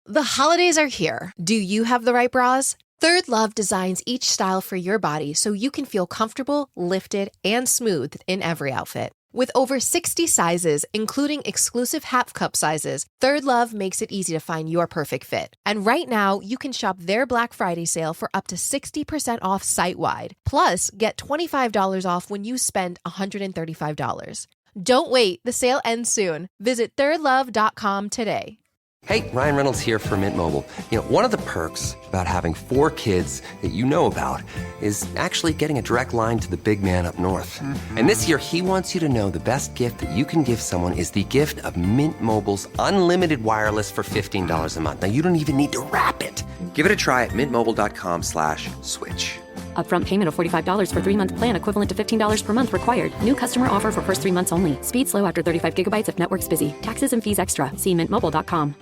The holidays are here. Do you have the right bras? Third Love designs each style for your body so you can feel comfortable, lifted, and smooth in every outfit. With over 60 sizes, including exclusive half cup sizes, Third Love makes it easy to find your perfect fit. And right now, you can shop their Black Friday sale for up to 60% off site-wide. Plus, get $25 off when you spend $135. Don't wait, the sale ends soon. Visit thirdlove.com today. Hey, Ryan Reynolds here for Mint Mobile. You know, one of the perks about having 4 kids that you know about is actually getting a direct line to the big man up north. And this year, he wants you to know the best gift that you can give someone is the gift of Mint Mobile's unlimited wireless for $15 a month. Now, you don't even need to wrap it. Give it a try at mintmobile.com/switch. Upfront payment of $45 for 3-month plan equivalent to $15 per month required. New customer offer for first 3 months only. Speed slow after 35 gigabytes if network's busy. Taxes and fees extra. See mintmobile.com.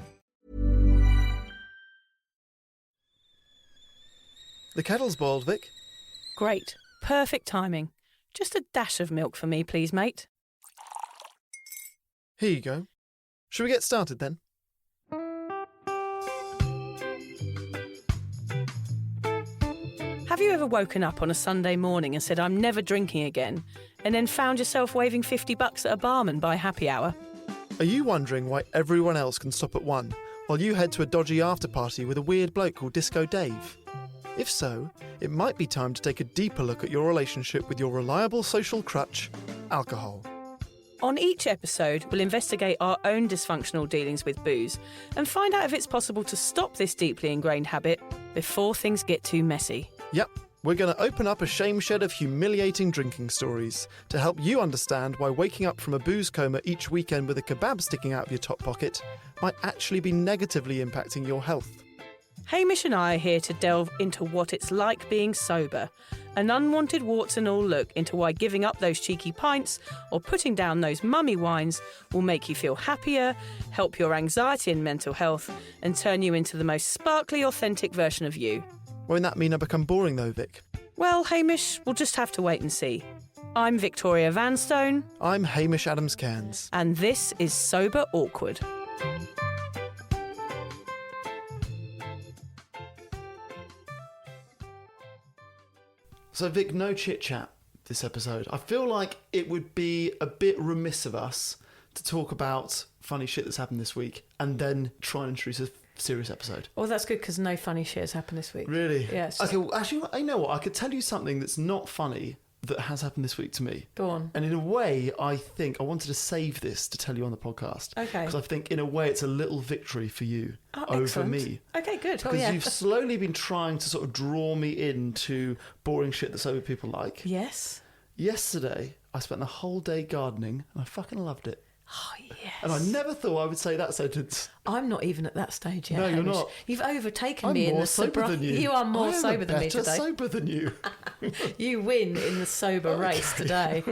The kettle's boiled, Vic. Great. Perfect timing. Just a dash of milk for me, please, mate. Here you go. Shall we get started then? Have you ever woken up on a Sunday morning and said, I'm never drinking again, and then found yourself waving $50 at a barman by happy hour? Are you wondering why everyone else can stop at 1 while you head to a dodgy after-party with a weird bloke called Disco Dave? If so, it might be time to take a deeper look at your relationship with your reliable social crutch, alcohol. On each episode, we'll investigate our own dysfunctional dealings with booze and find out if it's possible to stop this deeply ingrained habit before things get too messy. Yep, we're going to open up a shame shed of humiliating drinking stories to help you understand why waking up from a booze coma each weekend with a kebab sticking out of your top pocket might actually be negatively impacting your health. Hamish and I are here to delve into what it's like being sober, an unwanted warts and all look into why giving up those cheeky pints or putting down those mummy wines will make you feel happier, help your anxiety and mental health, and turn you into the most sparkly, authentic version of you. Won't that mean I become boring though, Vic? Well, Hamish, we'll just have to wait and see. I'm Victoria Vanstone. I'm Hamish Adams-Cairns. And this is Sober Awkward. So Vic, no chit-chat this episode. I feel like it would be a bit remiss of us to talk about funny shit that's happened this week and then try and introduce a serious episode. Well, that's good because no funny shit has happened this week. Really? Yes. Okay, well, actually, I know what. I could tell you something that's not funny that has happened this week to me. Go on. And in a way, I think I wanted to save this to tell you on the podcast. Okay. Because I think in a way it's a little victory for you over excellent. me. Okay, good. Because you've slowly been trying to sort of draw me into boring shit that sober people like. Yes. Yesterday, I spent the whole day gardening and I fucking loved it. Oh, yes. And I never thought I would say that sentence. I'm not even at that stage yet. No, you're Hamish. not. You've overtaken I'm me in more the sober than you. You are more I am sober than me better today. sober than you. You win in the sober race today.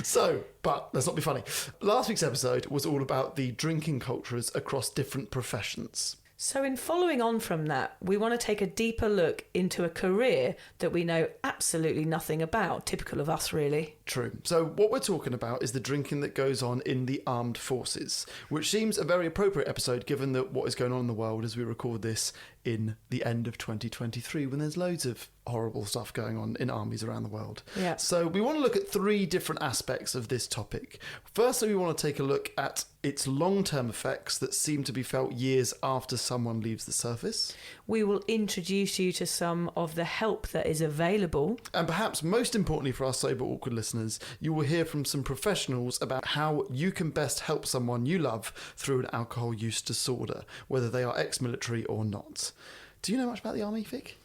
So, but let's not be funny. Last week's episode was all about the drinking cultures across different professions. So in following on from that, we want to take a deeper look into a career that we know absolutely nothing about. Typical of us, really. True. So what we're talking about is the drinking that goes on in the armed forces, which seems a very appropriate episode given that what is going on in the world as we record this in the end of 2023 when there's loads of horrible stuff going on in armies around the world. Yeah. So we want to look at 3 different aspects of this topic. Firstly, we want to take a look at its long-term effects that seem to be felt years after someone leaves the service. We will introduce you to some of the help that is available. And perhaps most importantly for our Sober Awkward listeners, you will hear from some professionals about how you can best help someone you love through an alcohol use disorder, whether they are ex-military or not. Do you know much about the army, Vic?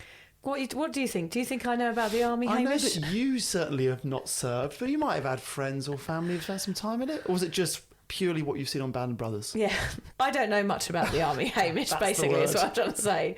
What do you think? Do you think I know about the army, Hamish? I know that you certainly have not served, but you might have had friends or family who've spent some time in it, or was it just purely what you've seen on Band of Brothers? Yeah, I don't know much about the army, Hamish, basically, is what I'm trying to say.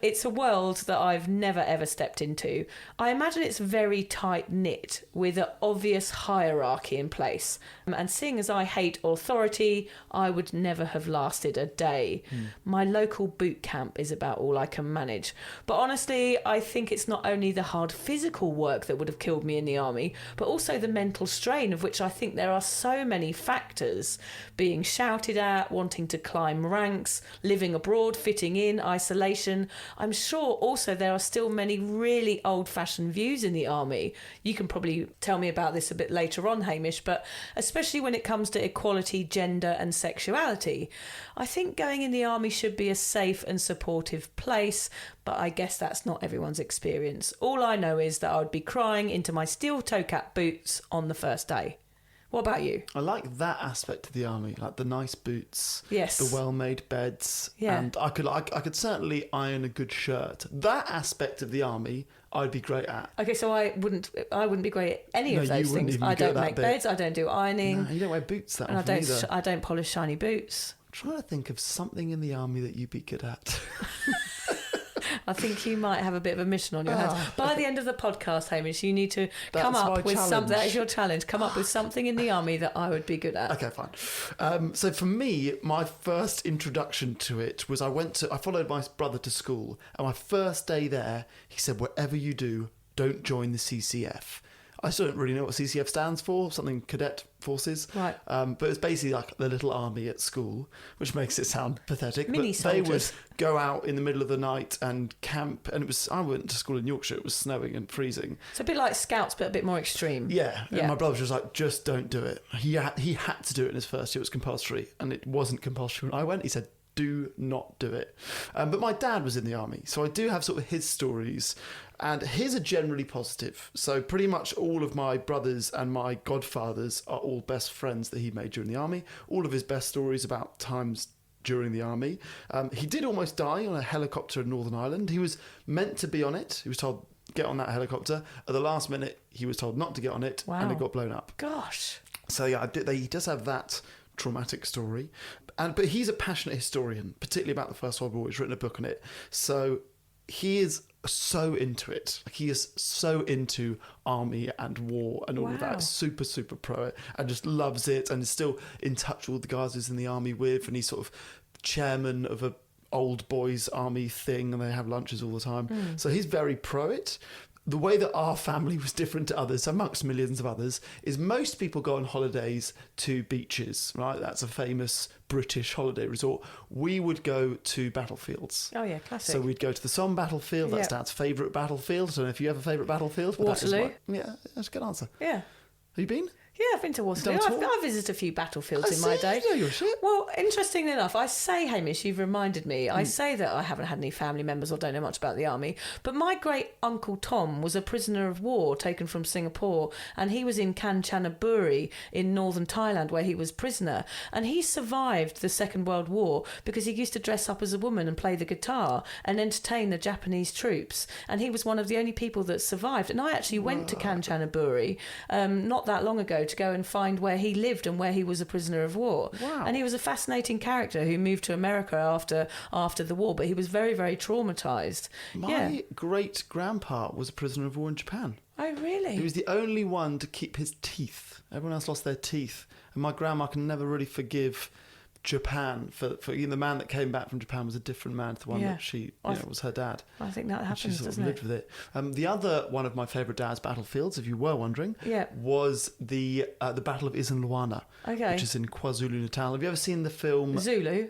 It's a world that I've never, ever stepped into. I imagine it's very tight-knit, with an obvious hierarchy in place. And seeing as I hate authority, I would never have lasted a day. My local boot camp is about all I can manage. But honestly, I think it's not only the hard physical work that would have killed me in the army, but also the mental strain, of which I think there are so many factors ignorance, being shouted at, wanting to climb ranks, living abroad, fitting in, isolation. I'm sure also there are still many really old-fashioned views in the army. You can probably tell me about this a bit later on, Hamish, but especially when it comes to equality, gender and sexuality. I think going in the army should be a safe and supportive place, but I guess that's not everyone's experience. All I know is that I would be crying into my steel toe cap boots on the first day. What about you? I like that aspect of the army, like the nice boots, yes, the well-made beds, and I could certainly iron a good shirt. That aspect of the army, I'd be great at. Okay, so I wouldn't be great at any of those things. I don't make beds. I don't do ironing. No, you don't wear boots that often and either. I don't polish shiny boots. I'm trying to think of something in the army that you'd be good at. I think you might have a bit of a mission on your hands. By the end of the podcast, Hamish, you need to come up with something. That is your challenge. Come up with something in the army that I would be good at. Okay, fine. So for me, my first introduction to it was I followed my brother to school, and my first day there, he said, whatever you do, don't join the CCF. I still don't really know what CCF stands for, something cadet forces. Right. But it's basically like the little army at school, which makes it sound pathetic. Mini but they would soldiers. go out in the middle of the night and camp. And I went to school in Yorkshire, it was snowing and freezing. It's a bit like Scouts, but a bit more extreme. Yeah. And my brother was just like, just don't do it. He had to do it in his first year, it was compulsory. And it wasn't compulsory when I went. He said, do not do it. But my dad was in the army, so I do have sort of his stories, and his are generally positive. So pretty much all of my brothers and my godfathers are all best friends that he made during the army. All of his best stories about times during the army. He did almost die on a helicopter in Northern Ireland. He was meant to be on it. He was told, get on that helicopter. At the last minute, he was told not to get on it, and it got blown up. Gosh. So yeah, he does have that traumatic story. But he's a passionate historian, particularly about the First World War. He's written a book on it. So he is so into it. He is so into army and war and all of that. Super, super pro it, and just loves it, and is still in touch with all the guys he's in the army with. And he's sort of chairman of a old boys army thing, and they have lunches all the time. So he's very pro it. The way that our family was different to others, amongst millions of others, is most people go on holidays to beaches, right? That's a famous British holiday resort. We would go to battlefields. Oh, yeah, classic. So we'd go to the Somme battlefield. That's Dad's favourite battlefield. I don't know if you have a favourite battlefield. Waterloo. Yeah, that's a good answer. Yeah. Have you been? Yeah, I've been to Waterloo. I've visited a few battlefields in my day. You know your shit. Well, interestingly enough, I say, Hamish, you've reminded me, I say that I haven't had any family members or don't know much about the army, but my great uncle Tom was a prisoner of war taken from Singapore, and he was in Kanchanaburi in northern Thailand where he was prisoner, and he survived the Second World War because he used to dress up as a woman and play the guitar and entertain the Japanese troops, and he was one of the only people that survived. And I actually went to Kanchanaburi not that long ago to go and find where he lived and where he was a prisoner of war. Wow. And he was a fascinating character who moved to America after the war, but he was very, very traumatised. My great-grandpa was a prisoner of war in Japan. Oh, really? He was the only one to keep his teeth. Everyone else lost their teeth. And my grandma can never really forgive Japan for the man that came back from Japan was a different man to the one that she was her dad. I think that happens, she doesn't lived with it. The other one of my favourite dad's battlefields, if you were wondering, was the Battle of Isanluana, which is in KwaZulu-Natal. Have you ever seen the film Zulu?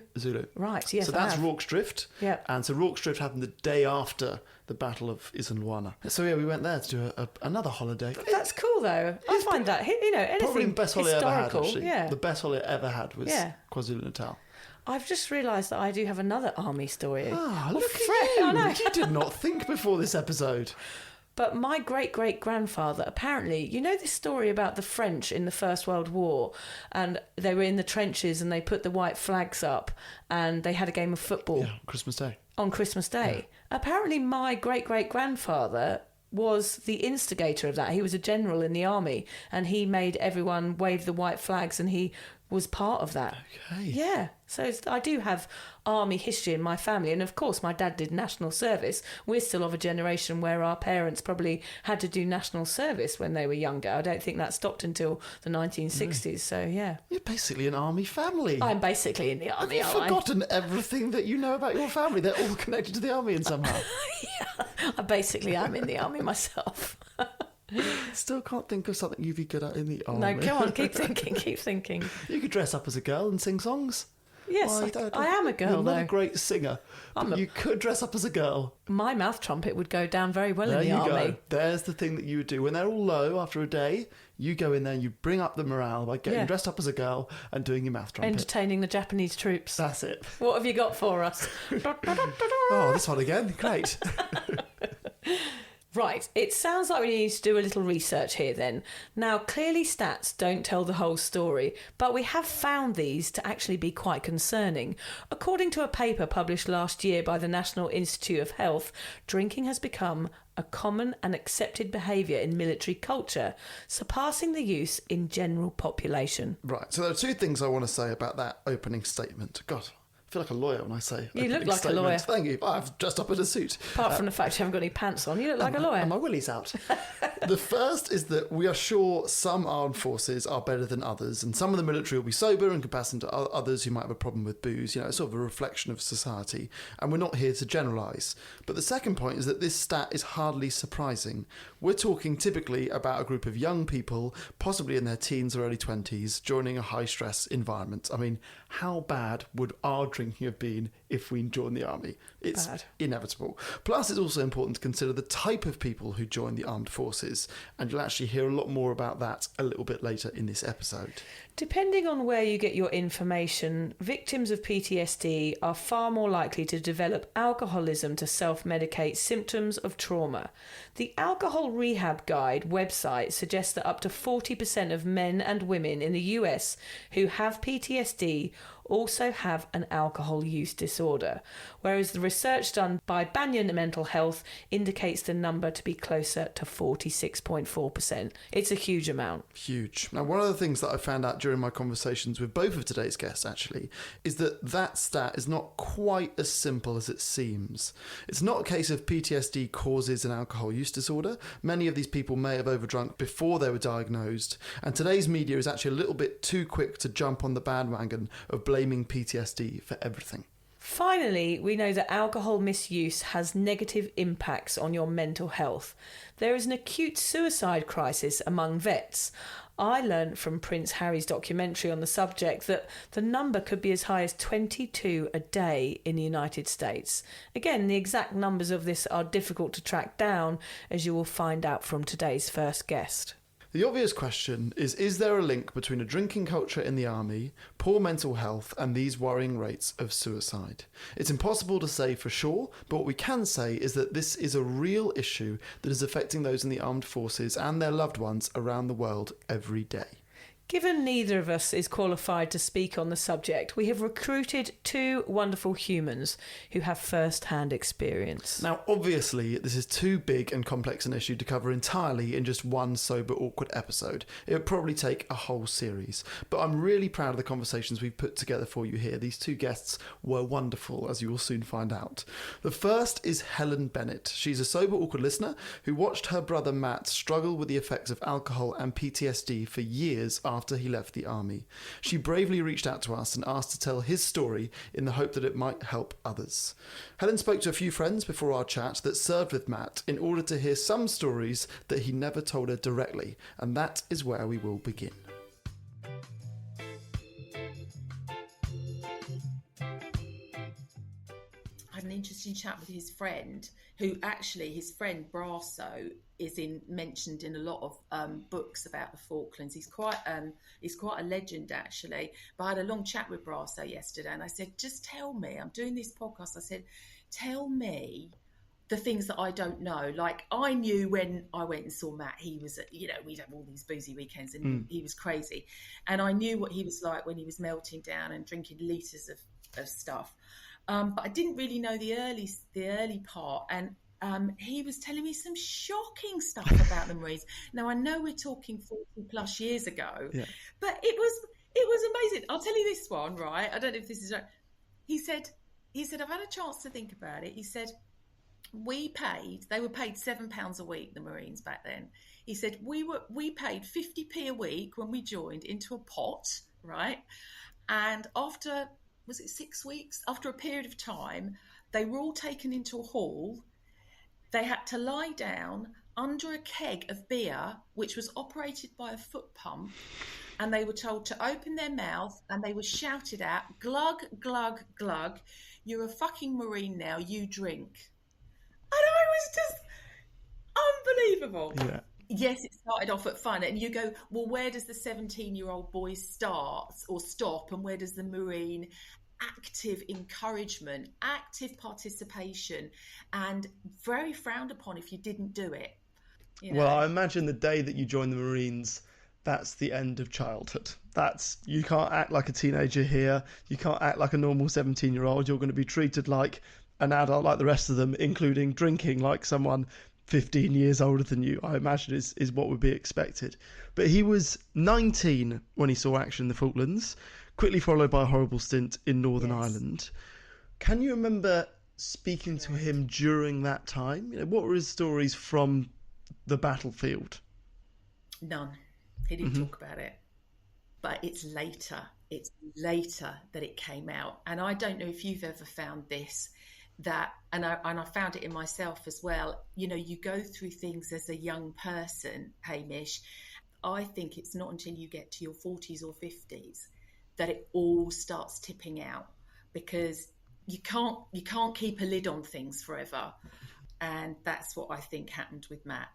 Right, yes. So that's Rorke's Drift. Yeah. And so Rorke's Drift happened the day after the Battle of Isanluana. So yeah, we went there to do another holiday. That's cool though. I find that, anything probably the best holiday I ever had, actually. Yeah. The best holiday I ever had was KwaZulu-Natal. I've just realised that I do have another army story. Ah, look at you! I know. You did not think before this episode. But my great-great-grandfather, apparently, you know this story about the French in the First World War, and they were in the trenches and they put the white flags up and they had a game of football. Yeah, Christmas Day. On Christmas Day. Yeah. Apparently my great-great-grandfather was the instigator of that. He was a general in the army and he made everyone wave the white flags and he was part of that. Okay. Yeah. So I do have army history in my family. And of course, my dad did national service. We're still of a generation where our parents probably had to do national service when they were younger. I don't think that stopped until the 1960s. No. So, yeah. You're basically an army family. I'm basically in the army, Have you forgotten everything that you know about your family? They're all connected to the army in somehow. Yeah. I basically am in the army myself. Still can't think of something you'd be good at in the army. No, come on, keep thinking. You could dress up as a girl and sing songs. Yes, I am a girl, You're not though. a great singer, but you could dress up as a girl. My mouth trumpet would go down very well There in the you army. go. There's the thing that you would do. When they're all low after a day, you go in there and you bring up the morale by getting dressed up as a girl and doing your mouth trumpet. Entertaining the Japanese troops. That's it. What have you got for us? Oh, this one again. Great. Right, it sounds like we need to do a little research here then. Now, clearly stats don't tell the whole story, but we have found these to actually be quite concerning. According to a paper published last year by the National Institute of Health, drinking has become a common and accepted behaviour in military culture, surpassing the use in general population. Right, so there are two things I want to say about that opening statement. God, I feel like a lawyer when I say You look opening like a statement. lawyer. Thank you. I've dressed up in a suit. Apart from the fact you haven't got any pants on, you look like a lawyer. And my willy's out. The first is that we are sure some armed forces are better than others, and some of the military will be sober in comparison to others who might have a problem with booze. You know, it's sort of a reflection of society, and we're not here to generalise. But the second point is that this stat is hardly surprising. We're talking typically about a group of young people, possibly in their teens or early 20s, joining a high-stress environment. I mean, how bad would our drinking have been if we joined the army? It's Bad. Inevitable. Plus, it's also important to consider the type of people who join the armed forces, and you'll actually hear a lot more about that a little bit later in this episode. Depending on where you get your information, victims of PTSD are far more likely to develop alcoholism to self-medicate symptoms of trauma. The Alcohol Rehab Guide website suggests that up to 40% of men and women in the US who have PTSD also have an alcohol use disorder, whereas the research done by Banyan Mental Health indicates the number to be closer to 46.4%. It's a huge amount. Huge. Now, one of the things that I found out during my conversations with both of today's guests, actually, is that stat is not quite as simple as it seems. It's not a case of PTSD causes an alcohol use disorder. Many of these people may have overdrunk before they were diagnosed, and today's media is actually a little bit too quick to jump on the bandwagon of blaming PTSD for everything. Finally, we know that alcohol misuse has negative impacts on your mental health. There is an acute suicide crisis among vets. I learned from Prince Harry's documentary on the subject that the number could be as high as 22 a day in the United States. Again, the exact numbers of this are difficult to track down, as you will find out from today's first guest. The obvious question is there a link between a drinking culture in the army, poor mental health, and these worrying rates of suicide? It's impossible to say for sure, but what we can say is that this is a real issue that is affecting those in the armed forces and their loved ones around the world every day. Given neither of us is qualified to speak on the subject, we have recruited two wonderful humans who have first-hand experience. Now, obviously, this is too big and complex an issue to cover entirely in just one sober, awkward episode. It would probably take a whole series. But I'm really proud of the conversations we've put together for you here. These two guests were wonderful, as you will soon find out. The first is Helen Bennett. She's a sober, awkward listener who watched her brother Matt struggle with the effects of alcohol and PTSD for years after he left the army. She bravely reached out to us and asked to tell his story in the hope that it might help others. Helen spoke to a few friends before our chat that served with Matt in order to hear some stories that he never told her directly, and that is where we will begin. Had an interesting chat with his friend, who actually, his friend Brasso is mentioned in a lot of books about the Falklands. He's quite a legend, actually. But I had a long chat with Brasso yesterday, and I said, just tell me, I'm doing this podcast, I said, tell me the things that I don't know. Like, I knew when I went and saw Matt, he was, we'd have all these boozy weekends, and he was crazy. And I knew what he was like when he was melting down and drinking litres of stuff. But I didn't really know the early part, and he was telling me some shocking stuff about the Marines. Now, I know we're talking 40 plus years ago, but it was amazing. I'll tell you this one, right? I don't know if this is right. He said, I've had a chance to think about it. He said, they were paid £7 a week, the Marines back then. He said, we paid 50p a week when we joined into a pot, right? And after, was it 6 weeks? After a period of time, they were all taken into a hall. They had to lie down under a keg of beer, which was operated by a foot pump, and they were told to open their mouth, and they were shouted at, glug, glug, glug, you're a fucking Marine now, you drink. And I was just unbelievable. Yeah. Yes, it started off at fun, and you go, well, where does the 17-year-old boy start or stop, and where does the Marine? Active encouragement, active participation, and very frowned upon if you didn't do it. You know? Well, I imagine the day that you join the Marines, that's the end of childhood. You can't act like a teenager here. You can't act like a normal 17-year-old. You're going to be treated like an adult like the rest of them, including drinking like someone 15 years older than you, I imagine is what would be expected. But he was 19 when he saw action in the Falklands, quickly followed by a horrible stint in Northern Ireland. Can you remember speaking to him during that time? You know, what were his stories from the battlefield? None. He didn't talk about it. But it's later that it came out. And I don't know if you've ever found this, and I found it in myself as well. You know, you go through things as a young person, Hamish. I think it's not until you get to your 40s or 50s that it all starts tipping out, because you can't keep a lid on things forever. And that's what I think happened with Matt.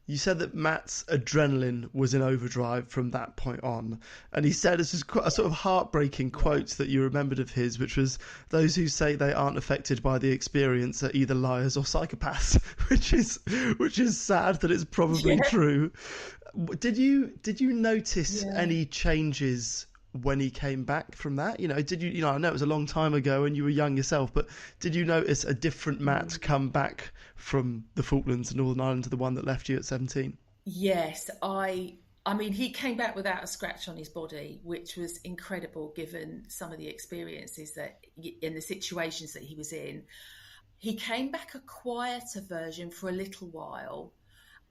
You said that Matt's adrenaline was in overdrive from that point on. And he said, this is quite a sort of heartbreaking quote that you remembered of his, which was, those who say they aren't affected by the experience are either liars or psychopaths, which is sad that it's probably true. Did you notice any changes when he came back from that? You know, I know it was a long time ago and you were young yourself, but did you notice a different Matt come back from the Falklands and Northern Ireland to the one that left you at 17? Yes, I mean, he came back without a scratch on his body, which was incredible given some of the experiences in the situations that he was in. He came back a quieter version for a little while.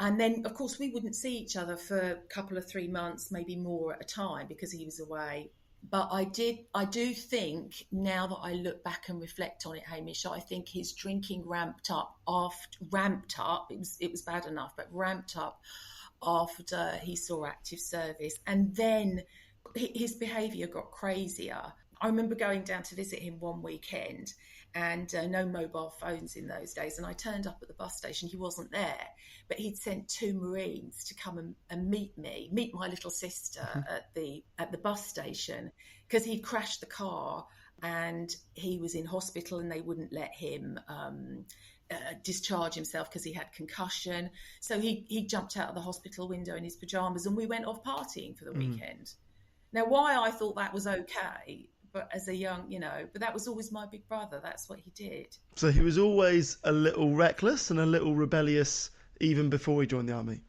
And then, of course, we wouldn't see each other for a couple of 3 months, maybe more at a time, because he was away. But I do think, now that I look back and reflect on it, Hamish, I think his drinking ramped up. It was bad enough, but ramped up after he saw active service. And then his behaviour got crazier. I remember going down to visit him one weekend, and no mobile phones in those days. And I turned up at the bus station. He wasn't there, but he'd sent 2 Marines to come and meet my little sister at the bus station, because he'd crashed the car and he was in hospital, and they wouldn't let him discharge himself because he had concussion. So he jumped out of the hospital window in his pajamas, and we went off partying for the weekend. Now, why I thought that was okay, but as a young, but that was always my big brother. That's what he did. So he was always a little reckless and a little rebellious even before he joined the army?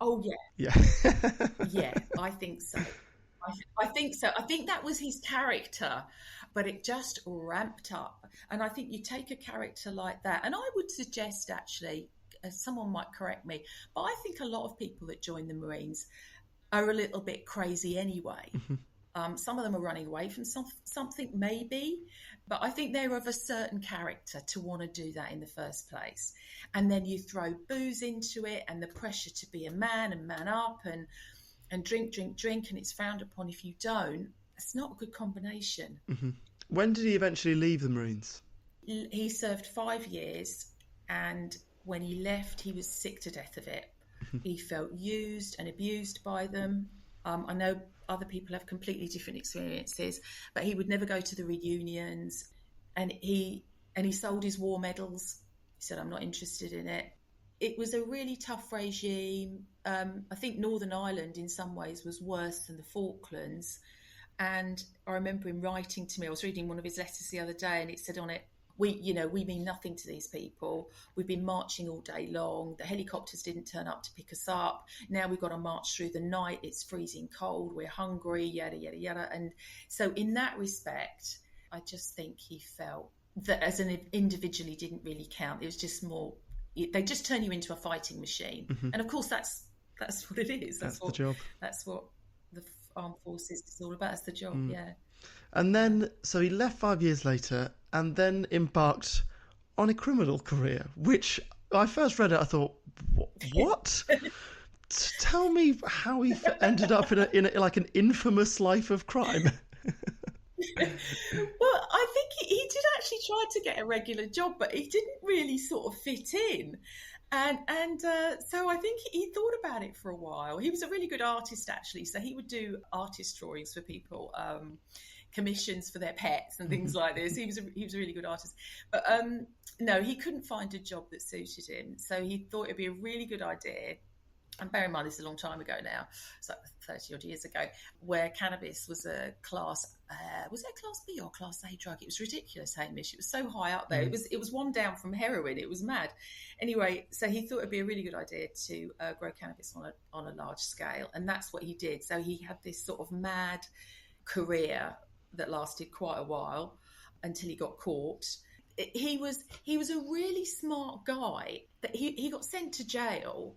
Oh, yeah. Yeah. Yeah, I think so. I think so. I think that was his character, but it just ramped up. And I think you take a character like that, and I would suggest, actually, someone might correct me, but I think a lot of people that join the Marines are a little bit crazy anyway. Some of them are running away from something, maybe, but I think they're of a certain character to want to do that in the first place. And then you throw booze into it, and the pressure to be a man and man up and drink, and it's frowned upon if you don't. It's not a good combination. When did he eventually leave the Marines? He served 5 years, and when he left, he was sick to death of it. He felt used and abused by them. I know other people have completely different experiences, but he would never go to the reunions, and he sold his war medals. He said, I'm not interested in it. It was a really tough regime. I think Northern Ireland in some ways was worse than the Falklands. And I remember him writing to me. I was reading one of his letters the other day, and it said on it, we mean nothing to these people. We've been marching all day long. The helicopters didn't turn up to pick us up. Now we've got to march through the night. It's freezing cold. We're hungry, yada, yada, yada. And so in that respect, I just think he felt that as an individual, he didn't really count. It was just more, they just turn you into a fighting machine. And of course, that's what it is. That's the job. That's what the armed forces is all about. That's the job, yeah. And then, so he left 5 years later and then embarked on a criminal career, which I first read it, I thought, What? Tell me how he ended up in a like an infamous life of crime. Well, I think he did actually try to get a regular job, but he didn't really sort of fit in. And so I think he thought about it for a while. He was a really good artist, actually. So he would do artist drawings for people, commissions for their pets and things like this. He was a really good artist. But no, he couldn't find a job that suited him. So he thought it'd be a really good idea. And bear in mind, this is a long time ago now, it's like 30 odd years ago, where cannabis was a class, was it a class B or class A drug? It was ridiculous, Hamish. It was so high up there. It was one down from heroin. It was mad. Anyway, so he thought it'd be a really good idea to grow cannabis on a large scale. And that's what he did. So he had this sort of mad career that lasted quite a while until he got caught. He was a really smart guy. That he got sent to jail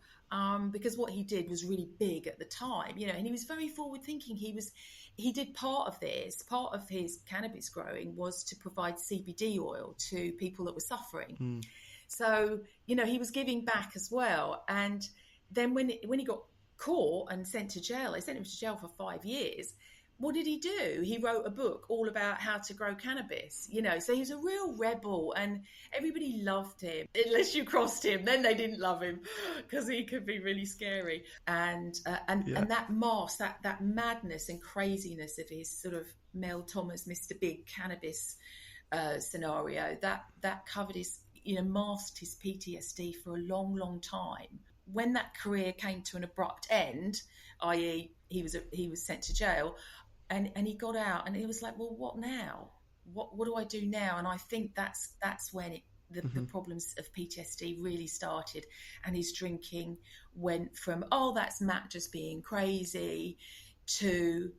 because what he did was really big at the time, and he was very forward thinking. He did part of his cannabis growing was to provide CBD oil to people that were suffering. So, he was giving back as well. And then when he got caught and sent to jail, they sent him to jail for 5 years. What did he do? He wrote a book all about how to grow cannabis, so he was a real rebel and everybody loved him. Unless you crossed him, then they didn't love him because he could be really scary. And that mask, that madness and craziness of his sort of Mel Thomas, Mr. Big cannabis scenario, that covered his, masked his PTSD for a long, long time. When that career came to an abrupt end, i.e. he was sent to jail, and he got out and he was like, well, what now? What do I do now? And I think that's when the problems of PTSD really started, and his drinking went from, oh, that's Matt just being crazy, to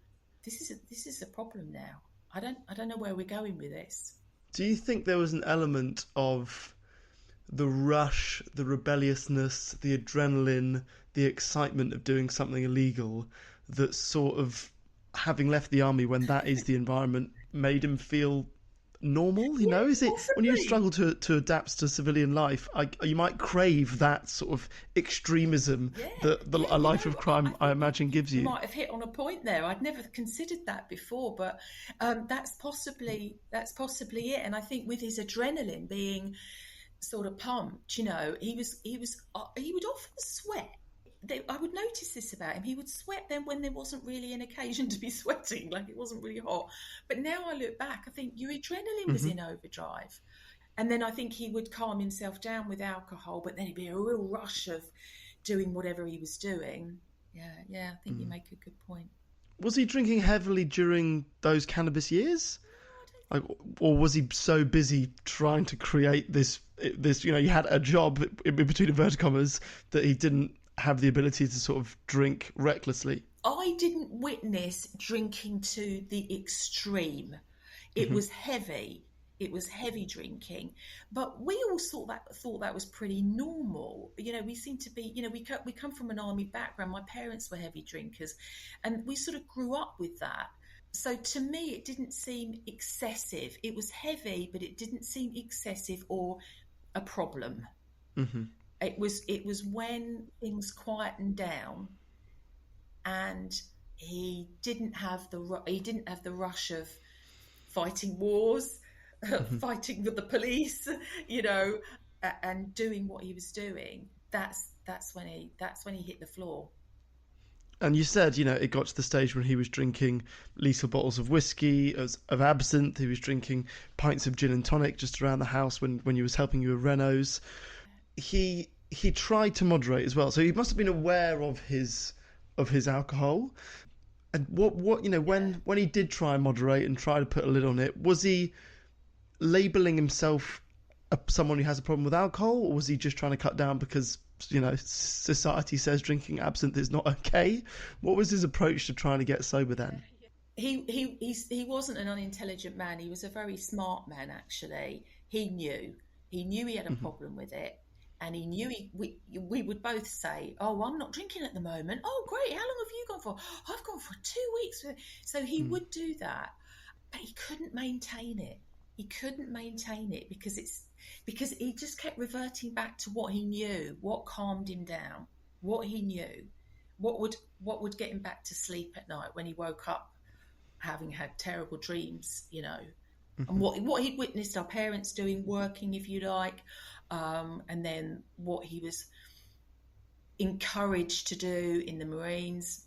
this is a problem now. I don't know where we're going with this. Do you think there was an element of the rush, the rebelliousness, the adrenaline, the excitement of doing something illegal that sort of, having left the army when that is the environment, made him feel normal? Is it possibly. When you struggle to adapt to civilian life, you might crave that sort of extremism that a life of crime, I imagine, gives you. You might have hit on a point there. I'd never considered that before, but that's possibly it. And I think with his adrenaline being sort of pumped, he would often sweat. I would notice this about him. He would sweat then when there wasn't really an occasion to be sweating, like it wasn't really hot. But now I look back, I think your adrenaline was in overdrive. And then I think he would calm himself down with alcohol, but then it'd be a real rush of doing whatever he was doing. Yeah, I think you make a good point. Was he drinking heavily during those cannabis years? Or was he so busy trying to create this, he had a job in between inverted commas that he didn't have the ability to sort of drink recklessly? I didn't witness drinking to the extreme. It was heavy. It was heavy drinking, but we all thought that was pretty normal. We seem to be, we come from an army background. My parents were heavy drinkers, and we sort of grew up with that. So to me, it didn't seem excessive. It was heavy, but it didn't seem excessive or a problem. It was when things quietened down, and he didn't have the rush of fighting wars, fighting with the police, and doing what he was doing. That's when he hit the floor. And you said, it got to the stage when he was drinking lethal bottles of whiskey, of absinthe. He was drinking pints of gin and tonic just around the house when you was helping you with renos. He tried to moderate as well, so he must have been aware of his alcohol. And when he did try and moderate and try to put a lid on it, was he labelling himself someone who has a problem with alcohol, or was he just trying to cut down because society says drinking absinthe is not okay? What was his approach to trying to get sober then? He wasn't an unintelligent man. He was a very smart man, actually. He knew he had a problem with it. And he knew we would both say, oh, I'm not drinking at the moment. Oh, great. How long have you gone for? I've gone for 2 weeks. So he would do that, but he couldn't maintain it. He couldn't maintain it because because he just kept reverting back to what he knew, what calmed him down, what he knew, what would get him back to sleep at night when he woke up having had terrible dreams, you know, and what he'd witnessed our parents doing, working, if you like, and then what he was encouraged to do in the Marines.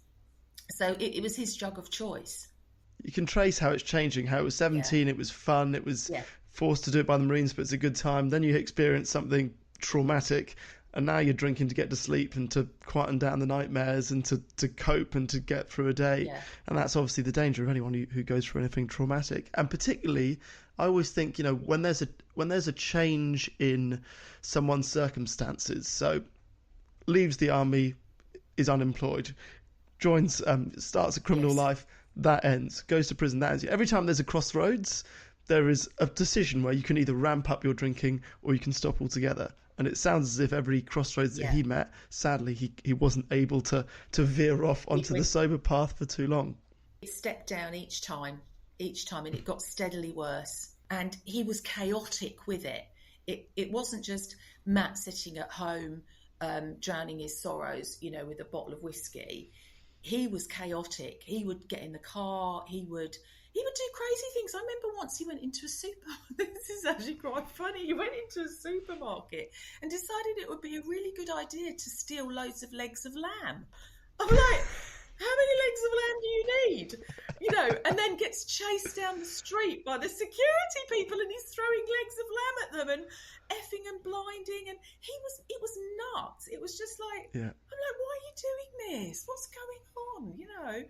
So it was his drug of choice. You can trace how it's changing, how it was 17, it was fun, it was forced to do it by the Marines, but it's a good time. Then you experience something traumatic, and now you're drinking to get to sleep and to quieten down the nightmares and to cope and to get through a day. Yeah. And that's obviously the danger of anyone who goes through anything traumatic. And particularly, I always think, you know, when there's a change in someone's circumstances, so leaves the army, is unemployed, joins, starts a criminal life, that ends, goes to prison, that ends. Every time there's a crossroads, there is a decision where you can either ramp up your drinking or you can stop altogether. And it sounds as if every crossroads that he met, sadly, he wasn't able to veer off onto the sober path for too long. It stepped down each time, and it got steadily worse. And he was chaotic with it. It wasn't just Matt sitting at home, drowning his sorrows, you know, with a bottle of whiskey. He was chaotic. He would get in the car. He would do crazy things. I remember once he went into a this is actually quite funny. He went into a supermarket and decided it would be a really good idea to steal loads of legs of lamb. I'm like, how many legs of lamb do you need? You know, and then gets chased down the street by the security people, and he's throwing legs of lamb at them and effing and blinding, and it was nuts. It was just like, I'm like, why are you doing this? What's going on? You know.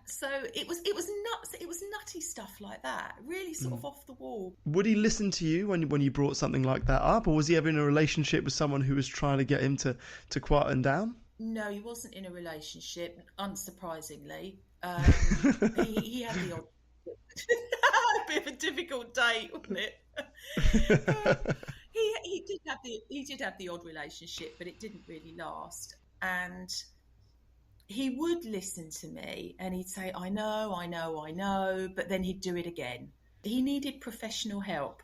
So it was nuts. It was nutty stuff like that, really sort of off the wall. Would he listen to you when you brought something like that up, or was he ever in a relationship with someone who was trying to get him to quieten down? No, he wasn't in a relationship, unsurprisingly. He had the odd... a bit of a difficult date, wasn't it? He did have the odd relationship, but it didn't really last. And he would listen to me and he'd say, I know, but then he'd do it again. He needed professional help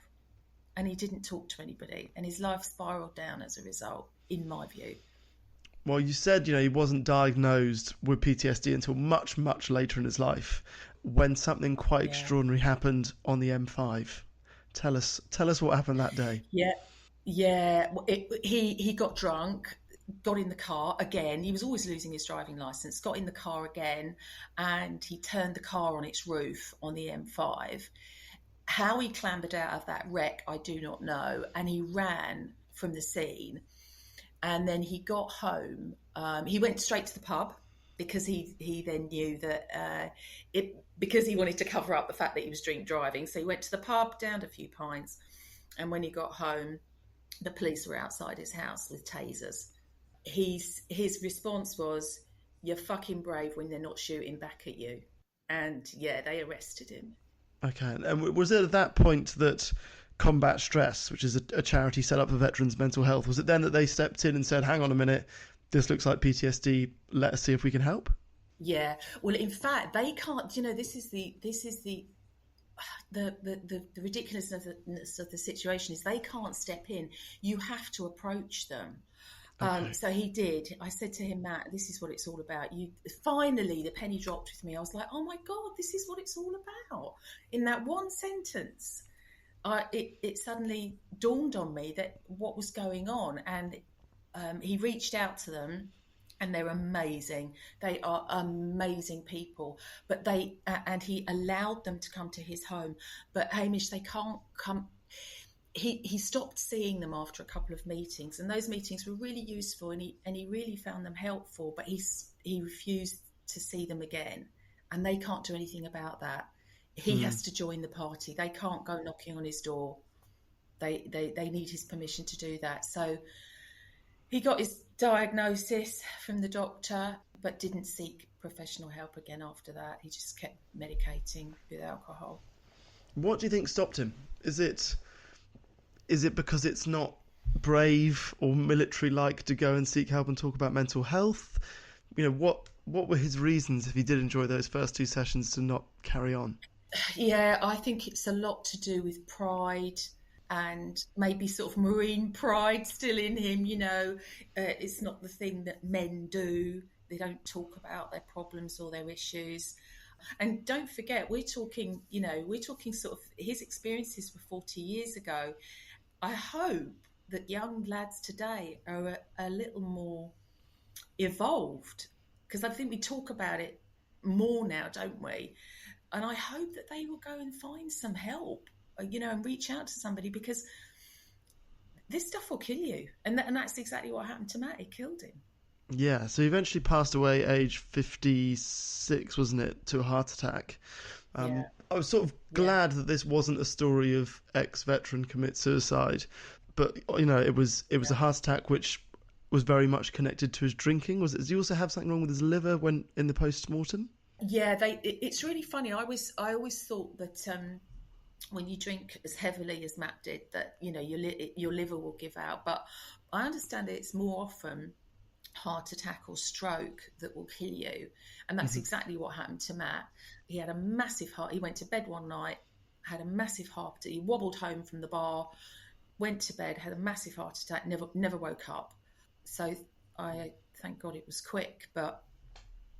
and he didn't talk to anybody, and his life spiraled down as a result, in my view. Well, you said, you know, he wasn't diagnosed with PTSD until much, much later in his life, when something quite extraordinary happened on the M5. Tell us what happened that day. Yeah. He got drunk, got in the car again. He was always losing his driving licence. Got in the car again, and he turned the car on its roof on the M5. How he clambered out of that wreck, I do not know. And he ran from the scene. And then he got home. He went straight to the pub because he then knew that because he wanted to cover up the fact that he was drink driving. So he went to the pub, downed a few pints, and when he got home, the police were outside his house with tasers. His response was, "You're fucking brave when they're not shooting back at you." And they arrested him. Okay, and was it at that point that Combat Stress, which is a charity set up for veterans' mental health, was it then that they stepped in and said, hang on a minute, this looks like PTSD, let us see if we can help? Yeah, well, in fact, they can't, you know, this is the ridiculousness of the situation is they can't step in. You have to approach them. Okay. So he did. I said to him, Matt, this is what it's all about. Finally, the penny dropped with me. I was like, oh my God, this is what it's all about. In that one sentence, it suddenly dawned on me that what was going on. And he reached out to them, and they're amazing. They are amazing people. But and he allowed them to come to his home. But Hamish, they can't come. He stopped seeing them after a couple of meetings, and those meetings were really useful, and he really found them helpful. But he refused to see them again, and they can't do anything about that. He has to join the party. They can't go knocking on his door. They need his permission to do that. So he got his diagnosis from the doctor, but didn't seek professional help again after that. He just kept medicating with alcohol. What do you think stopped him? Is it because it's not brave or military-like to go and seek help and talk about mental health? You know, what were his reasons, if he did enjoy those first two sessions, to not carry on? Yeah, I think it's a lot to do with pride and maybe sort of Marine pride still in him. It's not the thing that men do. They don't talk about their problems or their issues. And don't forget, we're talking sort of his experiences were 40 years ago. I hope that young lads today are a little more evolved, because I think we talk about it more now, don't we? And I hope that they will go and find some help, and reach out to somebody, because this stuff will kill you. And that's exactly what happened to Matt. It killed him. Yeah, so he eventually passed away age 56, wasn't it, to a heart attack. Yeah. I was sort of glad that this wasn't a story of ex-veteran commit suicide, but it was a heart attack which was very much connected to his drinking. Does he also have something wrong with his liver when in the post-mortem? Yeah, it's really funny. I always thought that when you drink as heavily as Matt did, that your liver will give out. But I understand that it's more often heart attack or stroke that will kill you, and that's exactly what happened to Matt. He had a massive heart. He went to bed one night, had a massive heart attack. He wobbled home from the bar, went to bed, had a massive heart attack, never woke up. So I thank God it was quick, but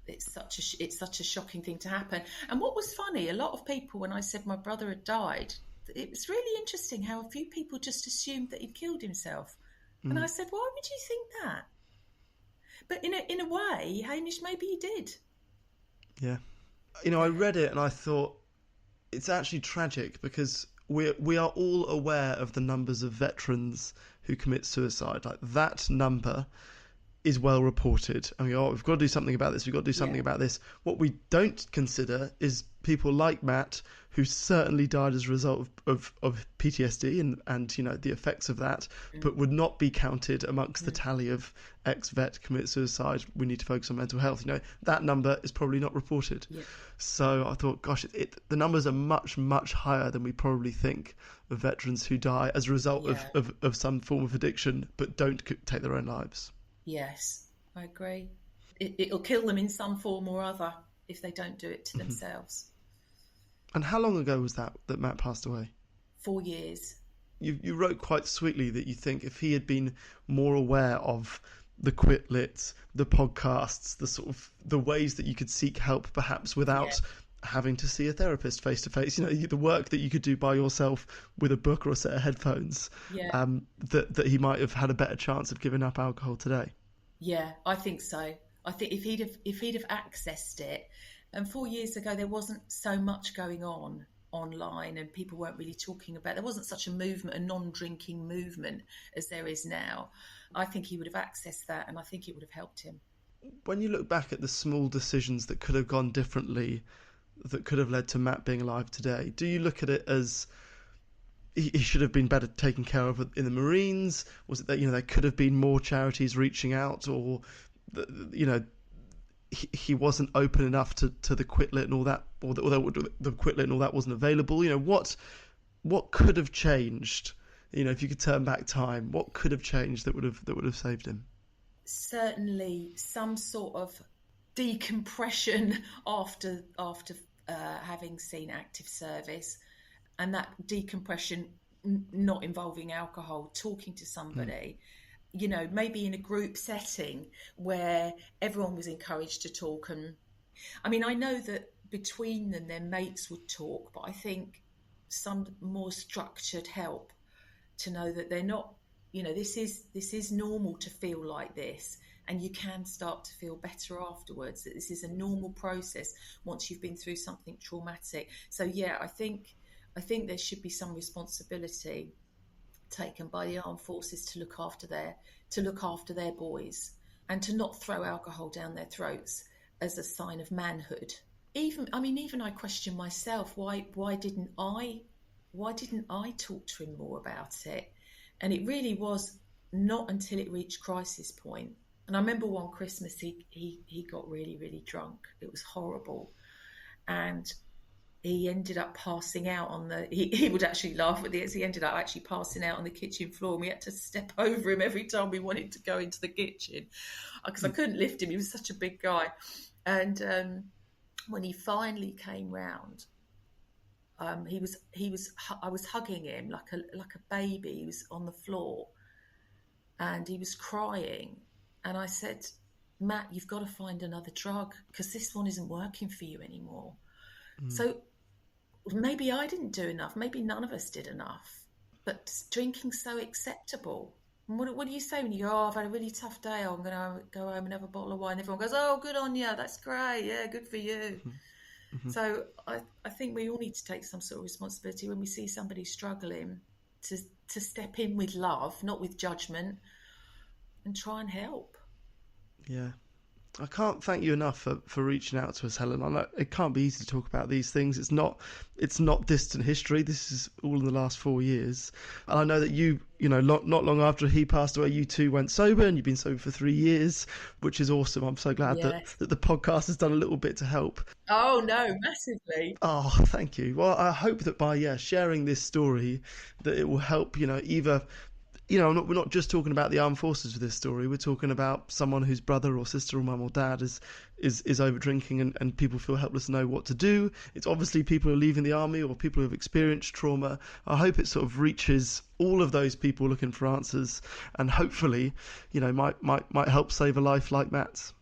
it's such a shocking thing to happen. And what was funny, a lot of people, when I said my brother had died, it was really interesting how a few people just assumed that he'd killed himself. And I said, why would you think that? But in a way, Hamish, maybe he did. Yeah. I read it and I thought it's actually tragic, because we are all aware of the numbers of veterans who commit suicide. Like, that number is well reported. And we've got to do something about this. We've got to do something about this. What we don't consider is people like Matt, who certainly died as a result of PTSD and the effects of that, but would not be counted amongst the tally of ex-vet commit suicide. We need to focus on mental health. That number is probably not reported. Yeah. So I thought, gosh, the numbers are much, much higher than we probably think of veterans who die as a result of some form of addiction, but don't take their own lives. Yes, I agree. It'll kill them in some form or other if they don't do it to themselves. And how long ago was that Matt passed away? 4 years. You wrote quite sweetly that you think if he had been more aware of the quit lit, the podcasts, the ways that you could seek help, perhaps without having to see a therapist face to face, the work that you could do by yourself with a book or a set of headphones, that he might have had a better chance of giving up alcohol today. Yeah, I think so. I think if he'd have accessed it, and 4 years ago there wasn't so much going on online, and people weren't really talking about. There wasn't such a movement, a non-drinking movement, as there is now. I think he would have accessed that, and I think it would have helped him. When you look back at the small decisions that could have gone differently, that could have led to Matt being alive today, do you look at it as he should have been better taken care of in the Marines? Was it that there could have been more charities reaching out, or he wasn't open enough to the quitlet and all that, or the quitlet and all that wasn't available? What could have changed? If you could turn back time, what could have changed that would have saved him? Certainly some sort of decompression after having seen active service, and that decompression not involving alcohol, talking to somebody, maybe in a group setting where everyone was encouraged to talk. And I mean, I know that between them their mates would talk, but I think some more structured help to know that they're not, this is normal to feel like this, and you can start to feel better afterwards, that this is a normal process once you've been through something traumatic. So yeah, I think there should be some responsibility taken by the armed forces to look after their boys, and to not throw alcohol down their throats as a sign of manhood. Even I question myself, why didn't I talk to him more about it? And it really was not until it reached crisis point. And I remember one Christmas he got really, really drunk. It was horrible. And he ended up passing out on he would actually laugh at this. He ended up actually passing out on the kitchen floor, and we had to step over him every time we wanted to go into the kitchen, because I couldn't lift him. He was such a big guy. And when he finally came round, I was hugging him like a baby. He was on the floor and he was crying. And I said, Matt, you've got to find another drug because this one isn't working for you anymore. So maybe I didn't do enough. Maybe none of us did enough. But drinking's so acceptable. And what do you say when you go, oh, I've had a really tough day. Oh, I'm going to go home and have a bottle of wine. Everyone goes, oh, good on you. That's great. Yeah, good for you. So I think we all need to take some sort of responsibility when we see somebody struggling to step in with love, not with judgment, and try and help. Yeah. I can't thank you enough for reaching out to us, Helen. I know it can't be easy to talk about these things. It's not distant history. This is all in the last 4 years. And I know that not long after he passed away, you two went sober, and you've been sober for 3 years, which is awesome. I'm so glad that the podcast has done a little bit to help. Oh, no, massively. Oh, thank you. Well, I hope that by sharing this story, that it will help, either... we're not just talking about the armed forces with this story. We're talking about someone whose brother or sister or mum or dad is over drinking and people feel helpless to know what to do. It's obviously people who are leaving the army or people who have experienced trauma. I hope it sort of reaches all of those people looking for answers and hopefully, might help save a life like Matt's.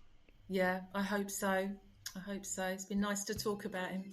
Yeah, I hope so. It's been nice to talk about him.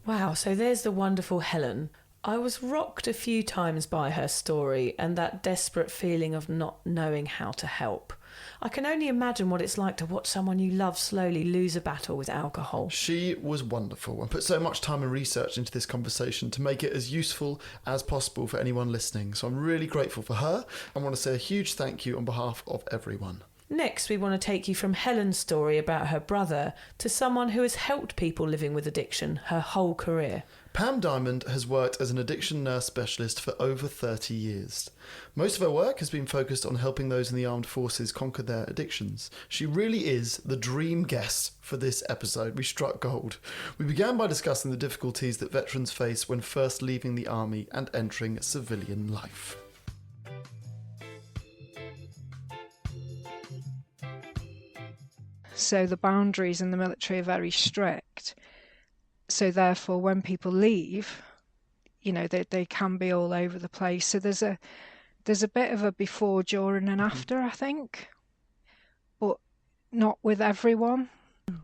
Wow, so there's the wonderful Helen. I was rocked a few times by her story and that desperate feeling of not knowing how to help. I can only imagine what it's like to watch someone you love slowly lose a battle with alcohol. She was wonderful and put so much time and research into this conversation to make it as useful as possible for anyone listening. So I'm really grateful for her. I want to say a huge thank you on behalf of everyone. Next, we want to take you from Helen's story about her brother to someone who has helped people living with addiction her whole career. Pam Diamond has worked as an addiction nurse specialist for over 30 years. Most of her work has been focused on helping those in the armed forces conquer their addictions. She really is the dream guest for this episode. We struck gold. We began by discussing the difficulties that veterans face when first leaving the army and entering civilian life. So the boundaries in the military are very strict. So therefore, when people leave, they can be all over the place. So there's a bit of a before, during and after, I think, but not with everyone.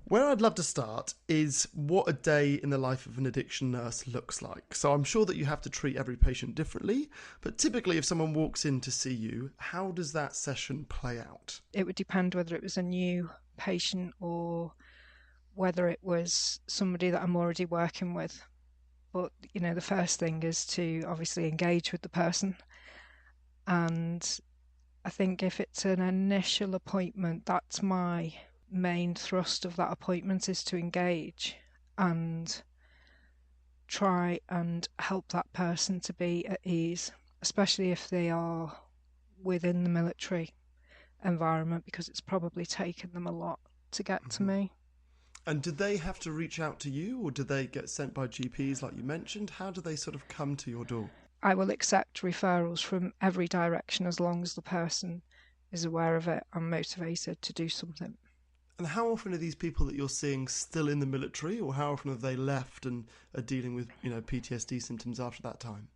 Where I'd love to start is what a day in the life of an addiction nurse looks like. So I'm sure that you have to treat every patient differently, but typically if someone walks in to see you, how does that session play out? It would depend whether it was a new patient or whether it was somebody that I'm already working with. But, the first thing is to obviously engage with the person. And I think if it's an initial appointment, that's my main thrust of that appointment, is to engage and try and help that person to be at ease, especially if they are within the military environment, because it's probably taken them a lot to get to me. And did they have to reach out to you, or did they get sent by GPs like you mentioned? How do they sort of come to your door? I will accept referrals from every direction as long as the person is aware of it and motivated to do something. And how often are these people that you're seeing still in the military, or how often have they left and are dealing with PTSD symptoms after that time?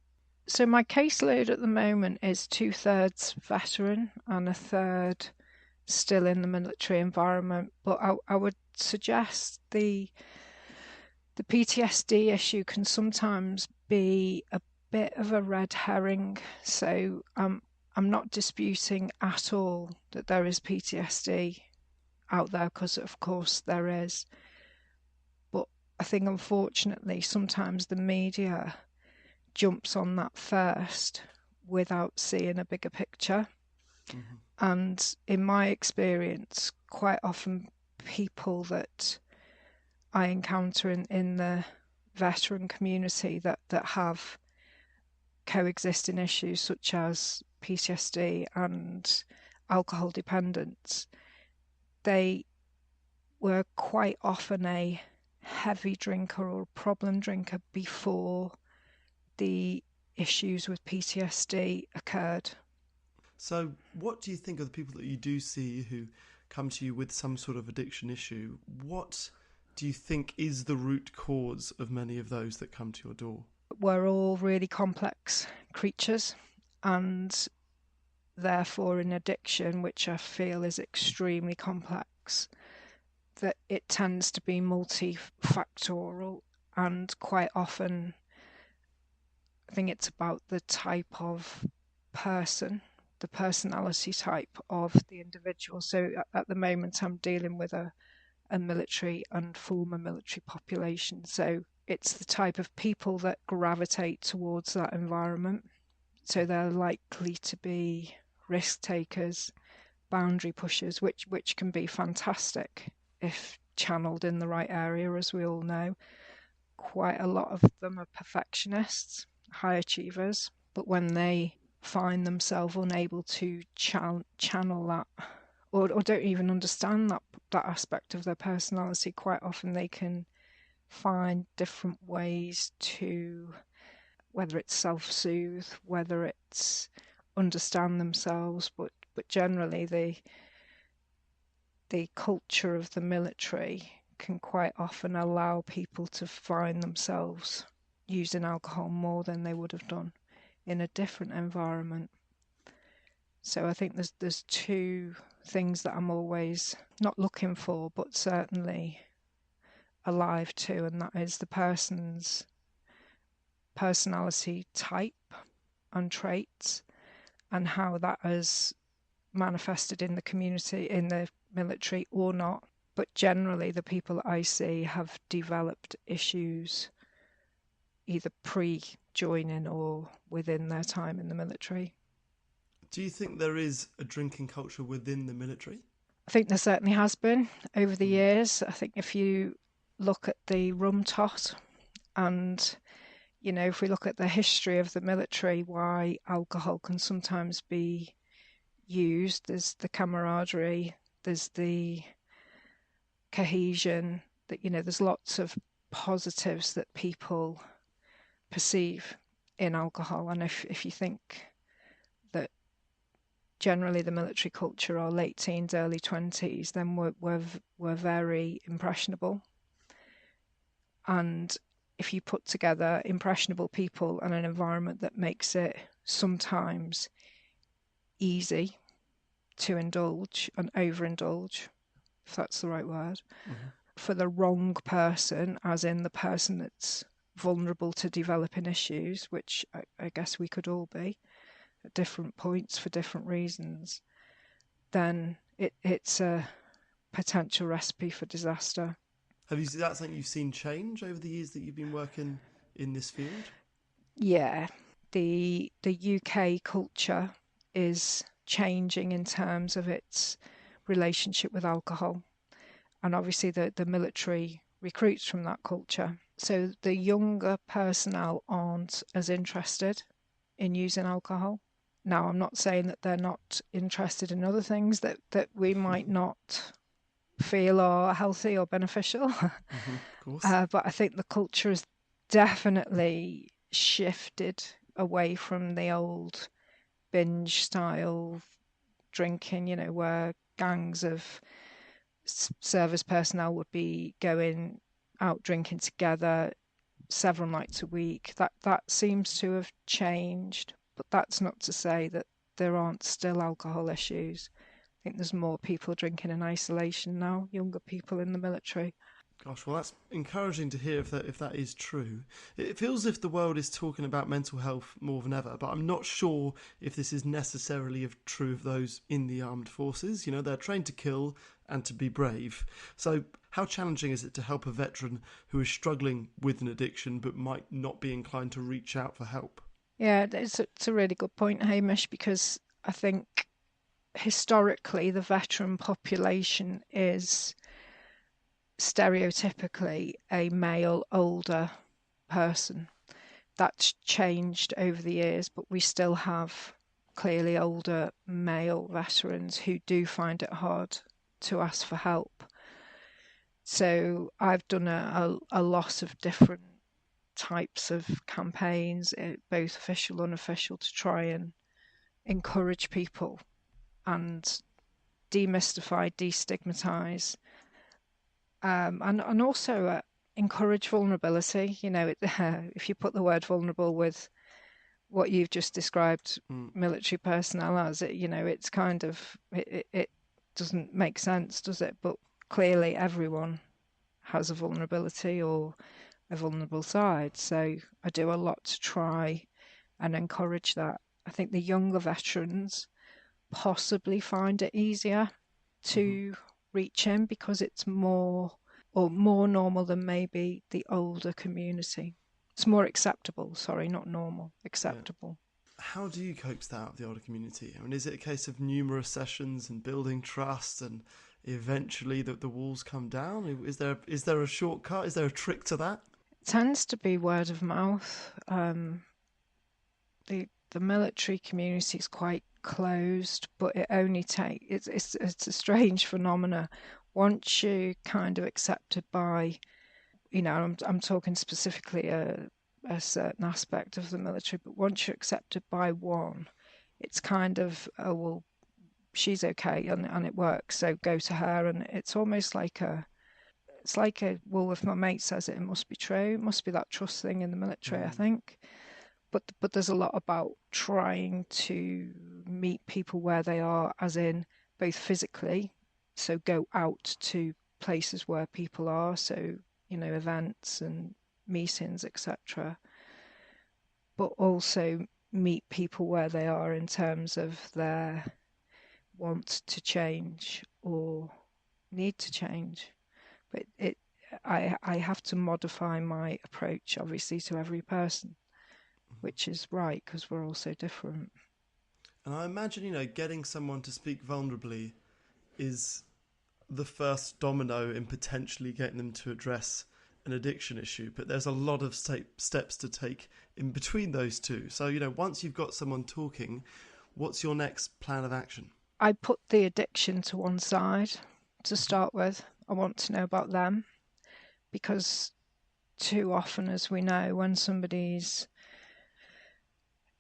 So my caseload at the moment is 2/3 veteran and 1/3 still in the military environment. But I would suggest the PTSD issue can sometimes be a bit of a red herring. So I'm not disputing at all that there is PTSD out there, because of course there is. But I think unfortunately sometimes the media jumps on that first without seeing a bigger picture. Mm-hmm. And in my experience, quite often people that I encounter in the veteran community that have coexisting issues such as PTSD and alcohol dependence, they were quite often a heavy drinker or a problem drinker before the issues with PTSD occurred. So what do you think of the people that you do see who come to you with some sort of addiction issue, what do you think is the root cause of many of those that come to your door? We're all really complex creatures, and therefore in addiction, which I feel is extremely complex, that it tends to be multifactorial, and quite often I think it's about the type of person, the personality type of the individual. So at the moment I'm dealing with a military and former military population. So it's the type of people that gravitate towards that environment. So they're likely to be risk takers, boundary pushers, which can be fantastic if channeled in the right area, as we all know. Quite a lot of them are perfectionists, high achievers, but when they find themselves unable to channel that, or don't even understand that aspect of their personality, quite often they can find different ways to, whether it's self-soothe, whether it's understand themselves, but generally the culture of the military can quite often allow people to find themselves using alcohol more than they would have done in a different environment. So I think there's two things that I'm always not looking for, but certainly alive to, and that is the person's personality type and traits, and how that has manifested in the community, in the military or not. But generally the people that I see have developed issues either pre-joining or within their time in the military. Do you think there is a drinking culture within the military? I think there certainly has been over the years. I think if you look at the rum tot, and if we look at the history of the military, why alcohol can sometimes be used, there's the camaraderie, there's the cohesion, that there's lots of positives that people perceive in alcohol. And if you think that generally the military culture are late teens, early 20s, then we're very impressionable. And if you put together impressionable people and an environment that makes it sometimes easy to indulge and overindulge, if that's the right word, for the wrong person, as in the person that's vulnerable to developing issues, which I guess we could all be at different points for different reasons, then it's a potential recipe for disaster. Is that something you've seen change over the years that you've been working in this field? Yeah. The UK culture is changing in terms of its relationship with alcohol. And obviously the military recruits from that culture. So the younger personnel aren't as interested in using alcohol. Now, I'm not saying that they're not interested in other things that we might not feel are healthy or beneficial. Of course. But I think the culture has definitely shifted away from the old binge style drinking, where gangs of service personnel would be going out drinking together several nights a week. That seems to have changed, but that's not to say that there aren't still alcohol issues. I think there's more people drinking in isolation now, younger people in the military. Gosh, well, that's encouraging to hear if that is true. It feels as if the world is talking about mental health more than ever, but I'm not sure if this is necessarily true of those in the armed forces. They're trained to kill and to be brave. So how challenging is it to help a veteran who is struggling with an addiction but might not be inclined to reach out for help? Yeah, it's a really good point, Hamish, because I think historically the veteran population is stereotypically a male older person. That's changed over the years, but we still have clearly older male veterans who do find it hard to ask for help. So I've done a lot of different types of campaigns, both official and unofficial, to try and encourage people and demystify, destigmatize, and also encourage vulnerability. You know, if you put the word vulnerable with what you've just described military personnel as, it, you know, it's kind of, it doesn't make sense, does it? But clearly everyone has a vulnerability or a vulnerable side. So I do a lot to try and encourage that. I think the younger veterans possibly find it easier to reach him because it's more normal than maybe the older community. It's more acceptable, sorry, not normal, acceptable. Yeah. How do you coax that out of the older community? I mean, is it a case of numerous sessions and building trust and eventually the walls come down? Is there a shortcut? Is there a trick to that? It tends to be word of mouth. The military community is quite closed, but it only takes, it's a strange phenomena. Once you kind of accepted by, you know, I'm talking specifically a certain aspect of the military, but once you're accepted by one, it's kind of, oh, well, she's okay and it works, so go to her. And it's almost like well, if my mate says it, it must be true. It must be that trust thing in the military, I think. But there's a lot about trying to meet people where they are, as in both physically, so go out to places where people are, so, you know, events and meetings, etc. But also meet people where they are in terms of their want to change or need to change. But I have to modify my approach, obviously, to every person, which is right because we're all so different. And I imagine, you know, getting someone to speak vulnerably is the first domino in potentially getting them to address an addiction issue. But there's a lot of steps to take in between those two. So, you know, once you've got someone talking, what's your next plan of action? I put the addiction to one side to start with. I want to know about them because too often, as we know, when somebody's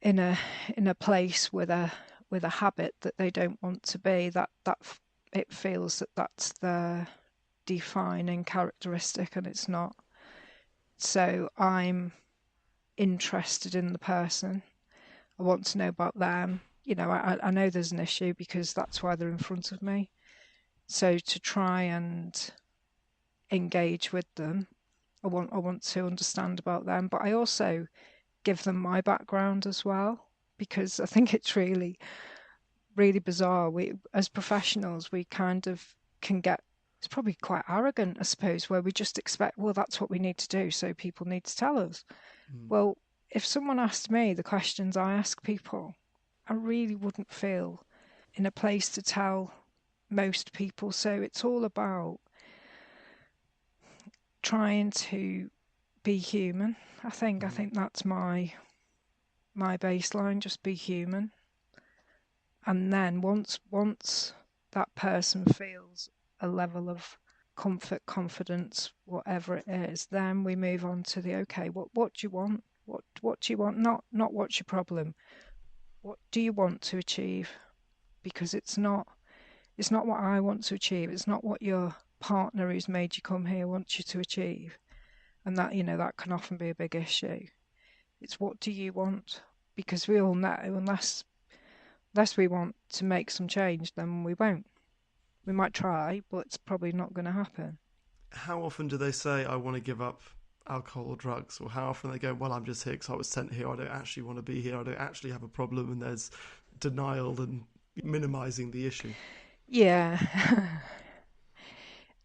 in a place with a habit that they don't want to be, that it feels that that's their defining characteristic, and it's not. So I'm interested in the person. I want to know about them. You know, I know there's an issue because that's why they're in front of me. So to try and engage with them, I want to understand about them, but I also give them my background as well, because I think it's really, really bizarre. We, as professionals, we kind of can get, it's probably quite arrogant, I suppose, where we just expect, well, that's what we need to do, so people need to tell us. Well, if someone asked me the questions I ask people, I really wouldn't feel in a place to tell most people. So it's all about trying to be human. I think that's my baseline, just be human. And then once that person feels a level of comfort, confidence, whatever it is, then we move on to the, okay, what do you want? What do you want? Not what's your problem. What do you want to achieve? Because it's not what I want to achieve. It's not what your partner who's made you come here wants you to achieve. And that, you know, that can often be a big issue. It's what do you want? Because we all know unless we want to make some change, then we won't. We might try, but it's probably not going to happen. How often do they say, I want to give up alcohol or drugs? Or how often they go, well, I'm just here because I was sent here. I don't actually want to be here. I don't actually have a problem. And there's denial and minimising the issue. Yeah.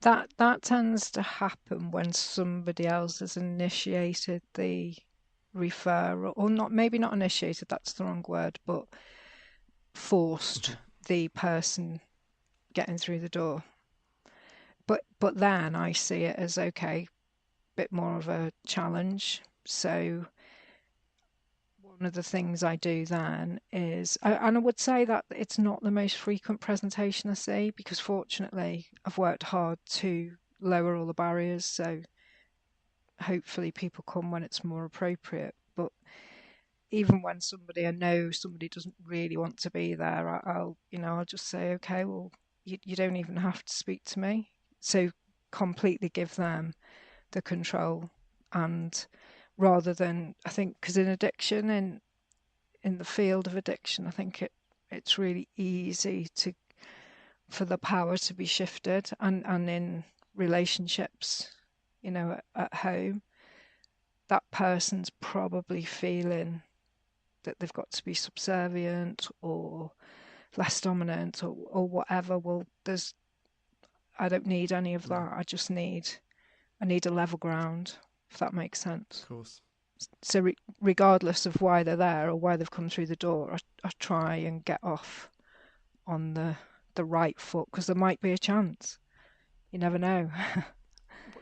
That tends to happen when somebody else has initiated the referral, or not, maybe not initiated, that's the wrong word, but forced the person getting through the door. But then I see it as, okay, bit more of a challenge. So one of the things I do then is, and I would say that it's not the most frequent presentation I see, because fortunately I've worked hard to lower all the barriers, so hopefully people come when it's more appropriate. But even when I know somebody doesn't really want to be there, I'll just say, okay, well, you don't even have to speak to me. So completely give them the control. And rather than, I think, because in addiction, in the field of addiction, I think it's really easy for the power to be shifted, and in relationships, at home, that person's probably feeling that they've got to be subservient or less dominant or whatever. Well, I don't need any of that. I need a level ground, if that makes sense. Of course. So regardless of why they're there or why they've come through the door, I try and get off on the right foot, because there might be a chance. You never know.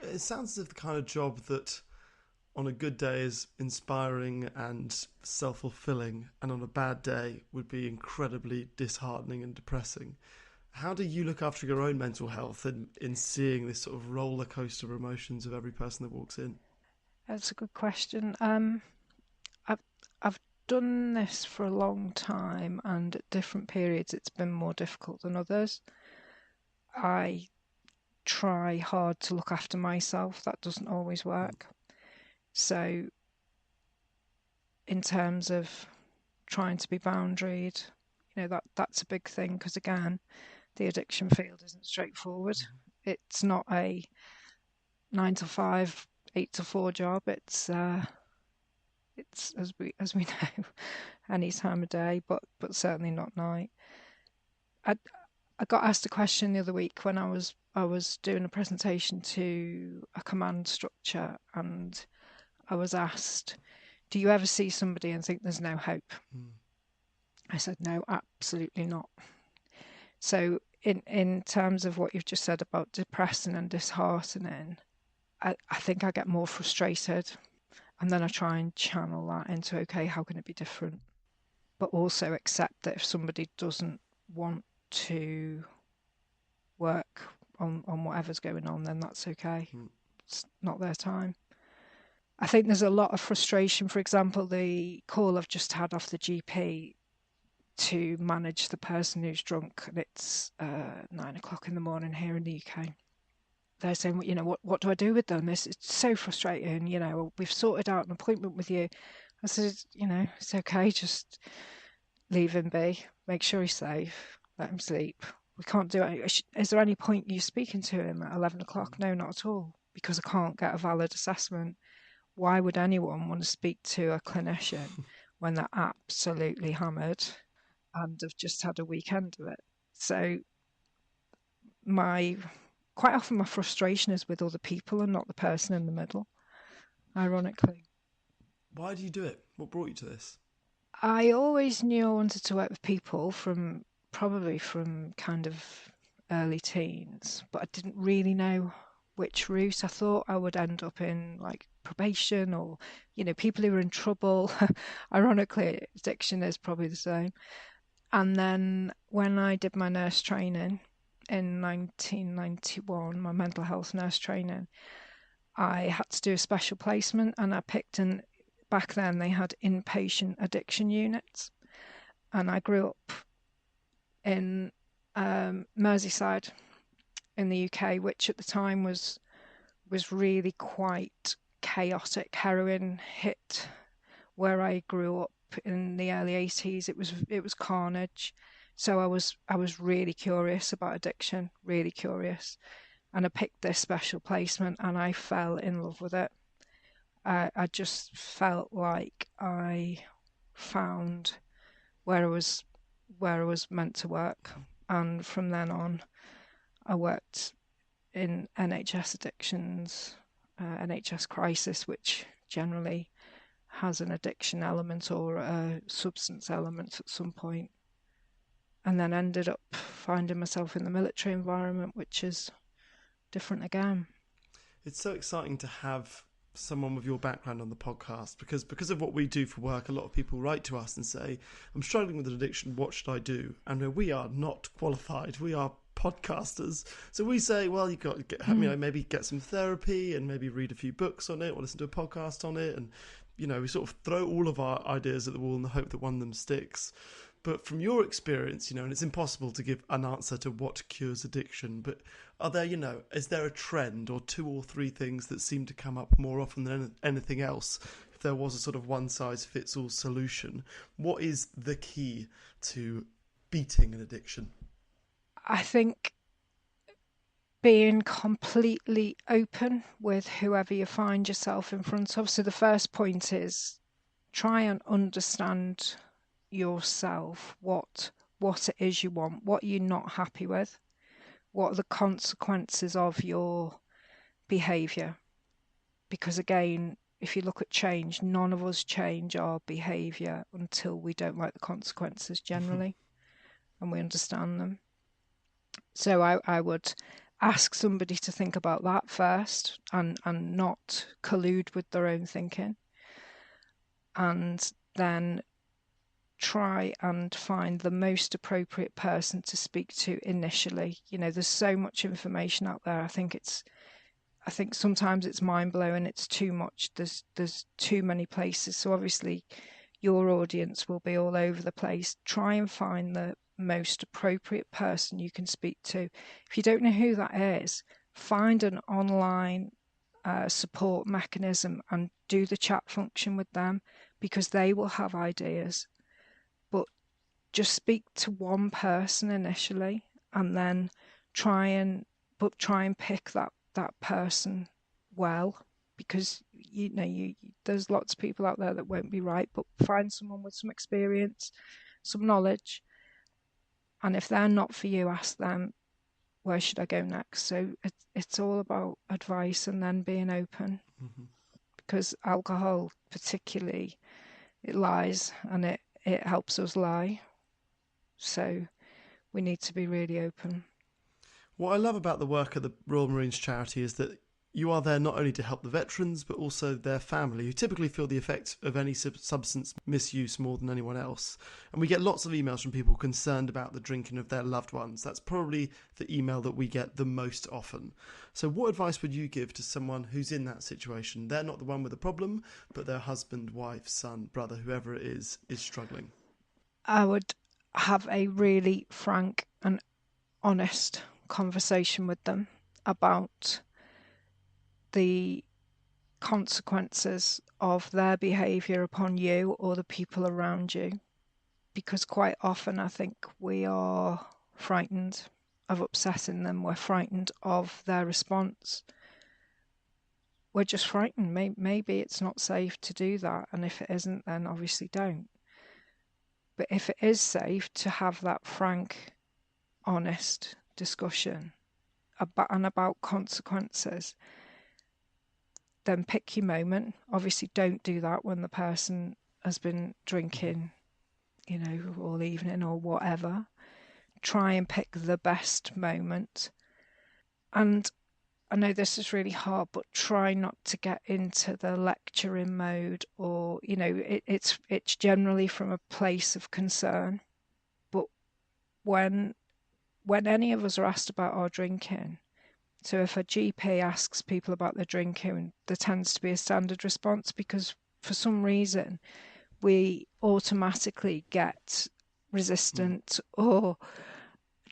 It sounds as if the kind of job that on a good day is inspiring and self-fulfilling, and on a bad day would be incredibly disheartening and depressing. How do you look after your own mental health in seeing this sort of roller coaster of emotions of every person that walks in? That's a good question. I've done this for a long time, and at different periods it's been more difficult than others. I try hard to look after myself. That doesn't always work. So in terms of trying to be boundaried, that's a big thing, because again, the addiction field isn't straightforward. It's not a 9 to 5, 8 to 4 job. It's as we know, any time of day, but certainly not night. I got asked a question the other week when I was doing a presentation to a command structure, and I was asked, do you ever see somebody and think there's no hope? I said, no, absolutely not. So in terms of what you've just said about depressing and disheartening, I think I get more frustrated, and then I try and channel that into, okay, how can it be different? But also accept that if somebody doesn't want to work on whatever's going on, then that's okay. It's not their time. I think there's a lot of frustration. For example, the call I've just had off the GP to manage the person who's drunk, and it's 9 o'clock in the morning here in the UK. They're saying, what do I do with them? It's so frustrating. We've sorted out an appointment with you. I said, it's okay. Just leave him be. Make sure he's safe. Let him sleep. We can't do it. Is there any point you speaking to him at 11 o'clock? No, not at all. Because I can't get a valid assessment. Why would anyone want to speak to a clinician when they're absolutely hammered and have just had a weekend of it? So quite often my frustration is with other people and not the person in the middle, ironically. Why do you do it? What brought you to this? I always knew I wanted to work with people probably from kind of early teens, but I didn't really know which route. I thought I would end up in like probation or, people who are in trouble. Ironically, addiction is probably the same. And then when I did my nurse training in 1991, my mental health nurse training, I had to do a special placement, and I picked back then they had inpatient addiction units. And I grew up in Merseyside in the UK, which at the time was really quite chaotic. Heroin hit where I grew up in the early 80s. It was carnage. So I was really curious about addiction, really curious. And I picked this special placement, and I fell in love with it. I just felt like I found where I was meant to work. And from then on, I worked in NHS addictions, NHS crisis, which generally has an addiction element or a substance element at some point. And then ended up finding myself in the military environment, which is different again. It's so exciting to have someone with your background on the podcast, because of what we do for work. A lot of people write to us and say, I'm struggling with an addiction, what should I do? And we are not qualified. We are podcasters. So we say, well, you've got to get, maybe get some therapy and maybe read a few books on it or listen to a podcast on it. And, we sort of throw all of our ideas at the wall in the hope that one of them sticks. But from your experience, and it's impossible to give an answer to what cures addiction, but are there, is there a trend or 2 or 3 things that seem to come up more often than anything else? If there was a sort of one-size-fits-all solution, what is the key to beating an addiction? I think being completely open with whoever you find yourself in front of. So the first point is try and understand yourself, what it is you want, what you're not happy with, what are the consequences of your behaviour. Because again, if you look at change, none of us change our behaviour until we don't like the consequences generally and we understand them. So I would ask somebody to think about that first and not collude with their own thinking. And then try and find the most appropriate person to speak to initially. There's so much information out there. I think sometimes it's mind-blowing, it's too much. There's too many places. So obviously your audience will be all over the place. Try and find the most appropriate person you can speak to. If you don't know who that is, find an online support mechanism and do the chat function with them, because they will have ideas. But just speak to one person initially, and then try and pick that person well, because there's lots of people out there that won't be right, but find someone with some experience, some knowledge. And if they're not for you, ask them, where should I go next? So it's all about advice and then being open. Because alcohol particularly, it lies, and it helps us lie. So we need to be really open. What I love about the work of the Royal Marines Charity is that you are there not only to help the veterans, but also their family, who typically feel the effect of any substance misuse more than anyone else. And we get lots of emails from people concerned about the drinking of their loved ones. That's probably the email that we get the most often. So what advice would you give to someone who's in that situation? They're not the one with the problem, but their husband, wife, son, brother, whoever it is struggling. I would have a really frank and honest conversation with them about the consequences of their behaviour upon you or the people around you. Because quite often I think we are frightened of upsetting them. We're frightened of their response. We're just frightened. Maybe it's not safe to do that. And if it isn't, then obviously don't. But if it is safe, to have that frank, honest discussion about consequences, then pick your moment. Obviously don't do that when the person has been drinking, all evening or whatever. Try and pick the best moment. And I know this is really hard, but try not to get into the lecturing mode, or, it's generally from a place of concern. But when any of us are asked about our drinking, so if a GP asks people about their drinking, there tends to be a standard response, because for some reason we automatically get resistant or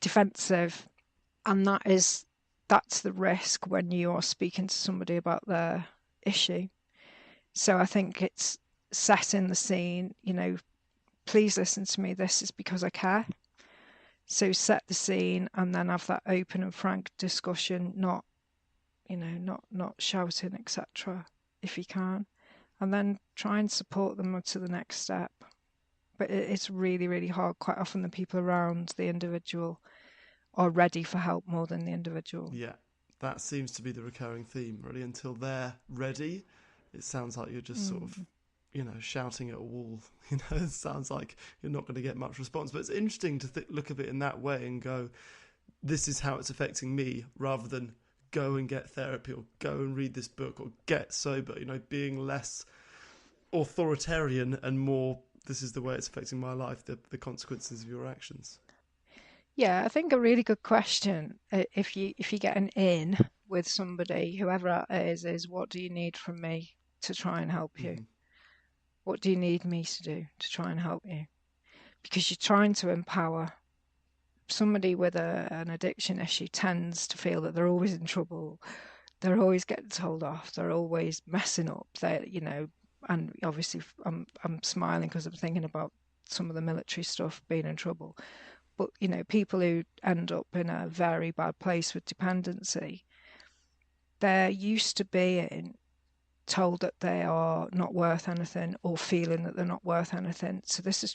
defensive, and that's the risk when you are speaking to somebody about their issue. So I think it's setting the scene, please listen to me, this is because I care. So set the scene and then have that open and frank discussion, not shouting, etc., if you can. And then try and support them to the next step. But it's really, really hard. Quite often the people around the individual are ready for help more than the individual. Yeah, that seems to be the recurring theme, really. Until they're ready, it sounds like you're just sort of, shouting at a wall. It sounds like you're not going to get much response. But it's interesting to look at it in that way and go, this is how it's affecting me, rather than go and get therapy or go and read this book or get sober. Being less authoritarian and more, this is the way it's affecting my life, the consequences of your actions. Yeah, I think a really good question, if you get an in with somebody, whoever it is what do you need from me to try and help you? What do you need me to do to try and help you? because you're trying to empower. Somebody with an addiction issue tends to feel that they're always in trouble. They're always getting told off. They're always messing up. And obviously I'm smiling because I'm thinking about some of the military stuff, being in trouble. But, people who end up in a very bad place with dependency, they're used to being told that they are not worth anything or feeling that they're not worth anything. So this is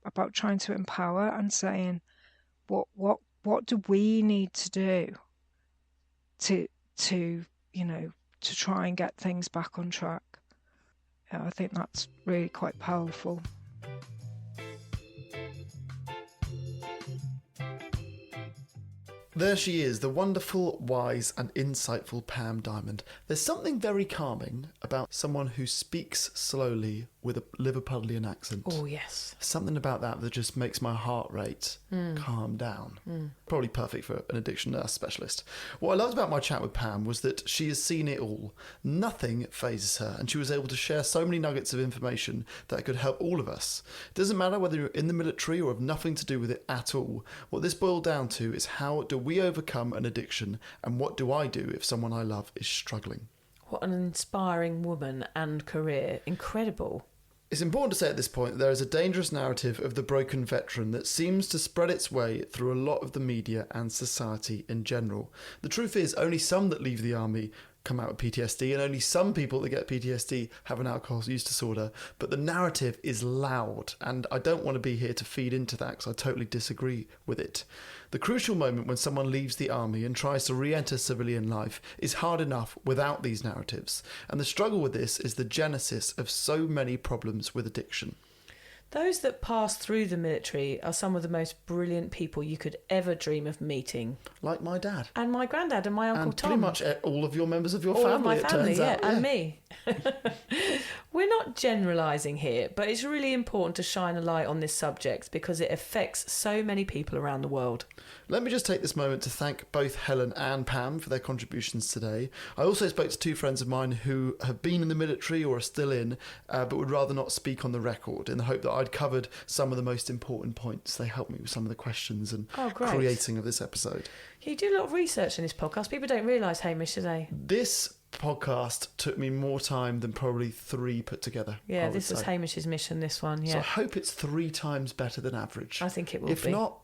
about trying to empower and saying, what do we need to do to try and get things back on track? I think that's really quite powerful. There she is, the wonderful, wise and insightful Pam Diamond. There's something very calming about someone who speaks slowly with a Liverpudlian accent. Oh, yes. Something about that just makes my heart rate calm down. Probably perfect for an addiction nurse specialist. What I loved about my chat with Pam was that she has seen it all. Nothing phases her, and she was able to share so many nuggets of information that could help all of us. It doesn't matter whether you're in the military or have nothing to do with it at all. What this boiled down to is, how do we overcome an addiction, and what do I do if someone I love is struggling? What an inspiring woman and career. Incredible. It's important to say at this point that there is a dangerous narrative of the broken veteran that seems to spread its way through a lot of the media and society in general. The truth is, only some that leave the army come out with PTSD, and only some people that get PTSD have an alcohol use disorder. But the narrative is loud, and I don't want to be here to feed into that because I totally disagree with it. The crucial moment when someone leaves the army and tries to re-enter civilian life is hard enough without these narratives, and the struggle with this is the genesis of so many problems with addiction. Those that pass through the military are some of the most brilliant people you could ever dream of meeting. Like my dad. And my granddad and my Uncle and Tom. Pretty much all of your members of your all family, of my it family, turns out. And me. We're not generalising here, but it's really important to shine a light on this subject because it affects so many people around the world. Let me just take this moment to thank both Helen and Pam for their contributions today. I also spoke to two friends of mine who have been in the military or are still in, but would rather not speak on the record, in the hope that I'd covered some of the most important points. They helped me with some of the questions and creating of this episode. You do a lot of research in this podcast. People don't realise, Hamish, do they? This podcast took me more time than probably 3 put together. Yeah, this was Hamish's mission, this one, yeah. So I hope it's 3 times better than average. I think it will be. If not,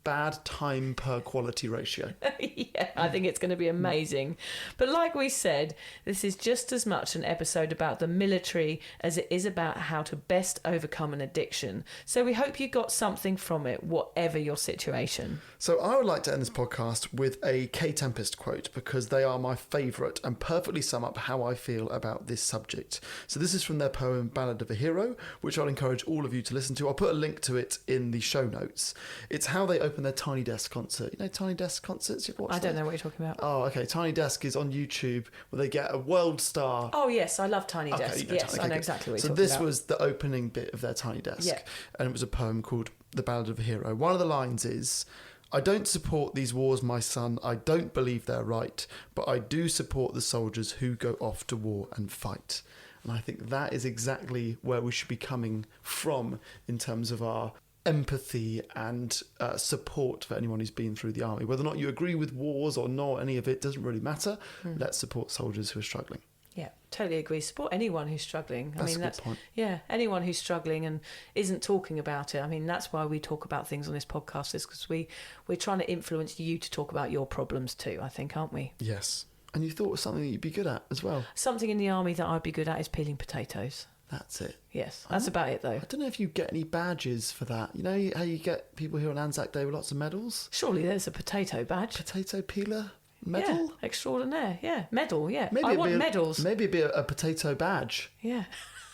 bad time per quality ratio. Yeah, I think it's going to be amazing. But like we said, this is just as much an episode about the military as it is about how to best overcome an addiction. So we hope you got something from it, whatever your situation. So I would like to end this podcast with a Kay Tempest quote, because they are my favourite and perfectly sum up how I feel about this subject. So this is from their poem Ballad of a Hero, which I'd encourage all of you to listen to. I'll put a link to it in the show notes. It's how they open their Tiny Desk concert. You know Tiny Desk concerts? You've watched I don't know what you're talking about. Oh, okay. Tiny Desk is on YouTube where they get a world star. Oh, yes. I love Tiny Desk. Yes, I know exactly what you're talking about. So this was the opening bit of their Tiny Desk. And it was a poem called The Ballad of a Hero. One of the lines is, "I don't support these wars, my son. I don't believe they're right. But I do support the soldiers who go off to war and fight." And I think that is exactly where we should be coming from in terms of our empathy and support for anyone who's been through the army. Whether or not you agree with wars or not, any of it doesn't really matter. Let's support soldiers who are struggling. Yeah, totally agree. Support anyone who's struggling. That's a good point. Yeah, anyone who's struggling and isn't talking about it. I mean, that's why we talk about things on this podcast, is because we're trying to influence you to talk about your problems too, I think, aren't we? Yes. And you thought of something that you'd be good at as well. Something in the army that I'd be good at is peeling potatoes. That's it. Yes, that's about it though. I don't know if you get any badges for that. You know how you get people here on Anzac Day with lots of medals? Surely there's a potato badge. Potato peeler medal? Yeah, extraordinaire. Yeah, medal, yeah. Maybe I want medals. Maybe it'd be a potato badge. Yeah.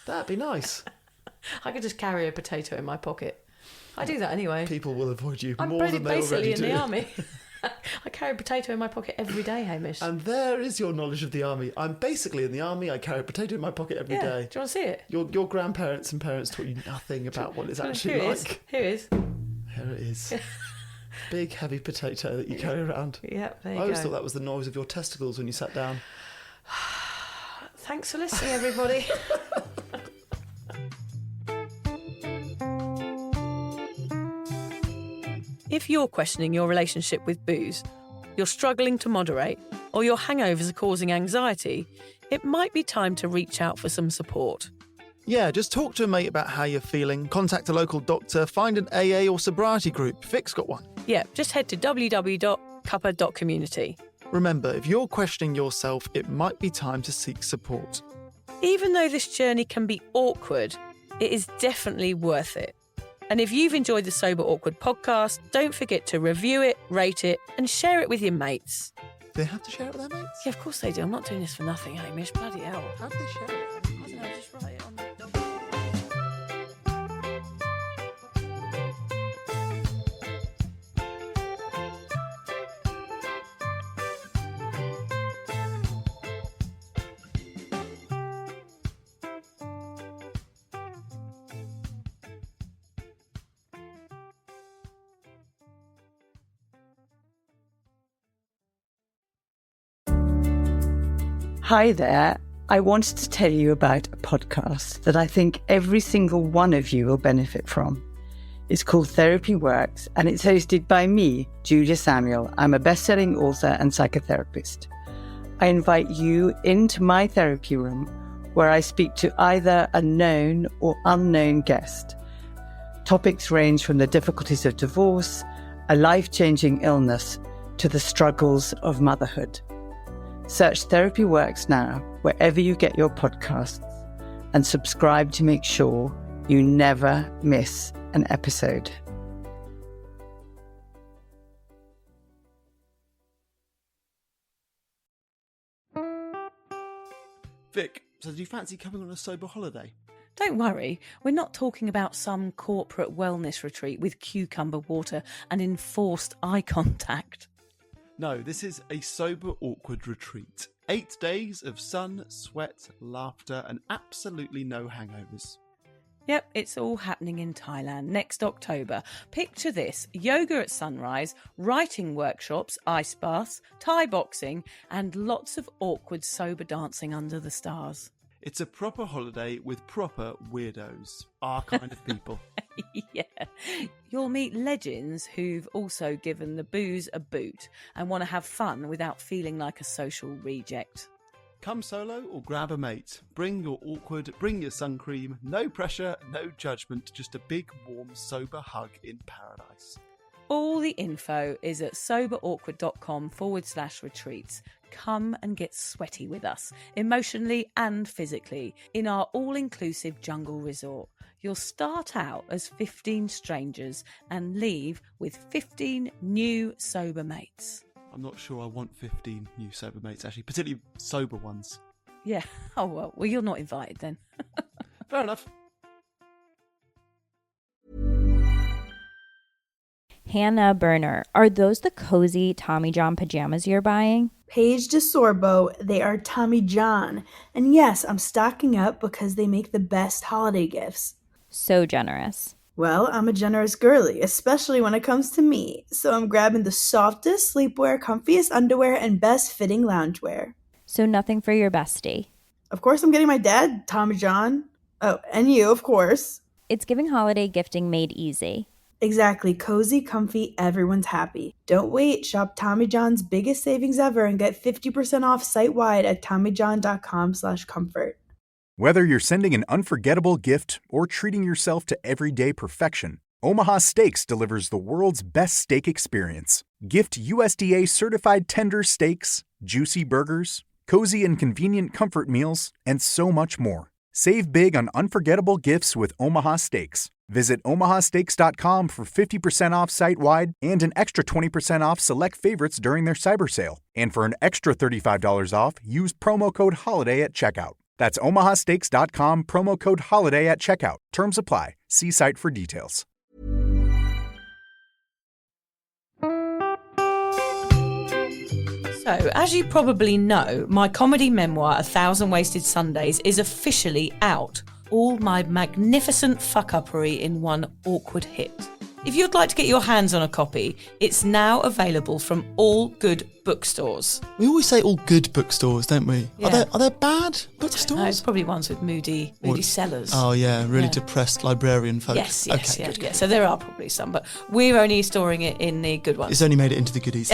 That'd be nice. I could just carry a potato in my pocket. I do that anyway. People will avoid you I'm more than they already do. I'm basically in the army. I carry a potato in my pocket every day, Hamish. And there is your knowledge of the army. I'm basically in the army. I carry a potato in my pocket every day. Do you want to see it? Your grandparents and parents taught you nothing about what it's actually like. Here it is. Here it is. Big, heavy potato that you carry around. Yep, there you go. I always go. thought that was the noise of your testicles when you sat down. Thanks for listening, everybody. If you're questioning your relationship with booze, you're struggling to moderate, or your hangovers are causing anxiety, it might be time to reach out for some support. Yeah, just talk to a mate about how you're feeling, contact a local doctor, find an AA or sobriety group. Vic's got one. Yeah, just head to www.cuppa.community. Remember, if you're questioning yourself, it might be time to seek support. Even though this journey can be awkward, it is definitely worth it. And if you've enjoyed the Sober Awkward podcast, don't forget to review it, rate it, and share it with your mates. Do they have to share it with their mates? Yeah, of course they do. I'm not doing this for nothing, Hamish. Bloody hell. How do they share it? I don't know, just write it on the... Hi there. I wanted to tell you about a podcast that I think every single one of you will benefit from. It's called Therapy Works, and it's hosted by me, Julia Samuel. I'm a best-selling author and psychotherapist. I invite you into my therapy room where I speak to either a known or unknown guest. Topics range from the difficulties of divorce, a life-changing illness, to the struggles of motherhood. Search Therapy Works now, wherever you get your podcasts, and subscribe to make sure you never miss an episode. Vic, so do you fancy coming on a sober holiday? Don't worry, we're not talking about some corporate wellness retreat with cucumber water and enforced eye contact. No, this is a sober awkward retreat. 8 days of sun, sweat, laughter, and absolutely no hangovers. Yep, it's all happening in Thailand next October. Picture this: yoga at sunrise, writing workshops, ice baths, Thai boxing, and lots of awkward sober dancing under the stars. It's a proper holiday with proper weirdos, our kind of people. Yeah. You'll meet legends who've also given the booze a boot and want to have fun without feeling like a social reject. Come solo or grab a mate. Bring your awkward, bring your sun cream. No pressure, no judgment, just a big, warm, sober hug in paradise. All the info is at soberawkward.com/retreats. Come and get sweaty with us, emotionally and physically, in our all-inclusive jungle resort. You'll start out as 15 strangers and leave with 15 new sober mates. I'm not sure I want 15 new sober mates, actually, particularly sober ones. Yeah. Oh, well, you're not invited then. Fair enough. Hannah Burner, are those the cozy Tommy John pajamas you're buying? Paige DeSorbo, they are Tommy John. And yes, I'm stocking up because they make the best holiday gifts. So generous. Well, I'm a generous girly, especially when it comes to me. So I'm grabbing the softest sleepwear, comfiest underwear, and best fitting loungewear. So nothing for your bestie? Of course I'm getting my dad, Tommy John. Oh, and you, of course. It's giving holiday gifting made easy. Exactly. Cozy, comfy, everyone's happy. Don't wait. Shop Tommy John's biggest savings ever and get 50% off site-wide at TommyJohn.com/comfort. Whether you're sending an unforgettable gift or treating yourself to everyday perfection, Omaha Steaks delivers the world's best steak experience. Gift USDA certified tender steaks, juicy burgers, cozy and convenient comfort meals, and so much more. Save big on unforgettable gifts with Omaha Steaks. Visit omahasteaks.com for 50% off site-wide and an extra 20% off select favorites during their cyber sale. And for an extra $35 off, use promo code HOLIDAY at checkout. That's omahasteaks.com, promo code HOLIDAY at checkout. Terms apply. See site for details. So, as you probably know, my comedy memoir, 1,000 Wasted Sundays, is officially out. All my magnificent fuck-uppery in one awkward hit. If you'd like to get your hands on a copy, it's now available from all good bookstores. We always say all good bookstores, don't we? Yeah. Are there bad bookstores? No, it's probably ones with moody sellers. Oh yeah, really depressed librarian folk. Yes, okay, yeah. So there are probably some, but we're only storing it in the good ones. It's only made it into the goodies.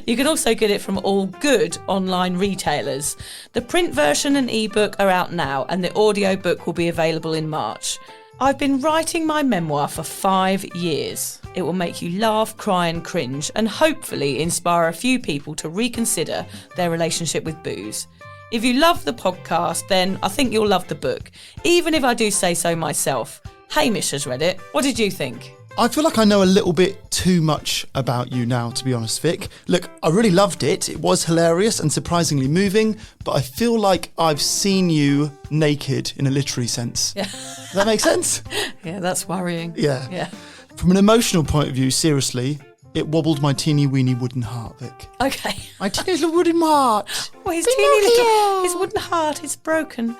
You can also get it from all good online retailers. The print version and ebook are out now, and the audiobook will be available in March. I've been writing my memoir for 5 years. It will make you laugh, cry and cringe, and hopefully inspire a few people to reconsider their relationship with booze. If you love the podcast, then I think you'll love the book, even if I do say so myself. Hamish has read it. What did you think? I feel like I know a little bit too much about you now, to be honest, Vic. Look, I really loved it. It was hilarious and surprisingly moving, but I feel like I've seen you naked in a literary sense. Yeah. Does that make sense? Yeah, that's worrying. Yeah. From an emotional point of view, seriously, it wobbled my teeny weeny wooden heart, Vic. Okay. My teeny little wooden heart. Well, his wooden heart is broken.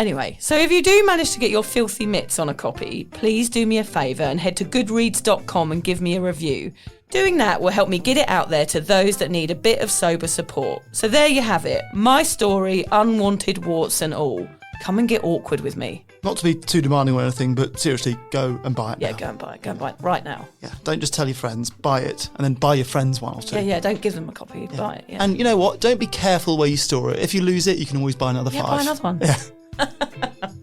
Anyway, so if you do manage to get your filthy mitts on a copy, please do me a favour and head to goodreads.com and give me a review. Doing that will help me get it out there to those that need a bit of sober support. So there you have it. My story, unwanted warts and all. Come and get awkward with me. Not to be too demanding or anything, but seriously, go and buy it now. Go and buy it right now. Yeah, don't just tell your friends, buy it, and then buy your friends one or two. Yeah, don't give them a copy, buy it, yeah. And you know what, don't be careful where you store it. If you lose it, you can always buy another 5. Yeah, buy another one. Yeah.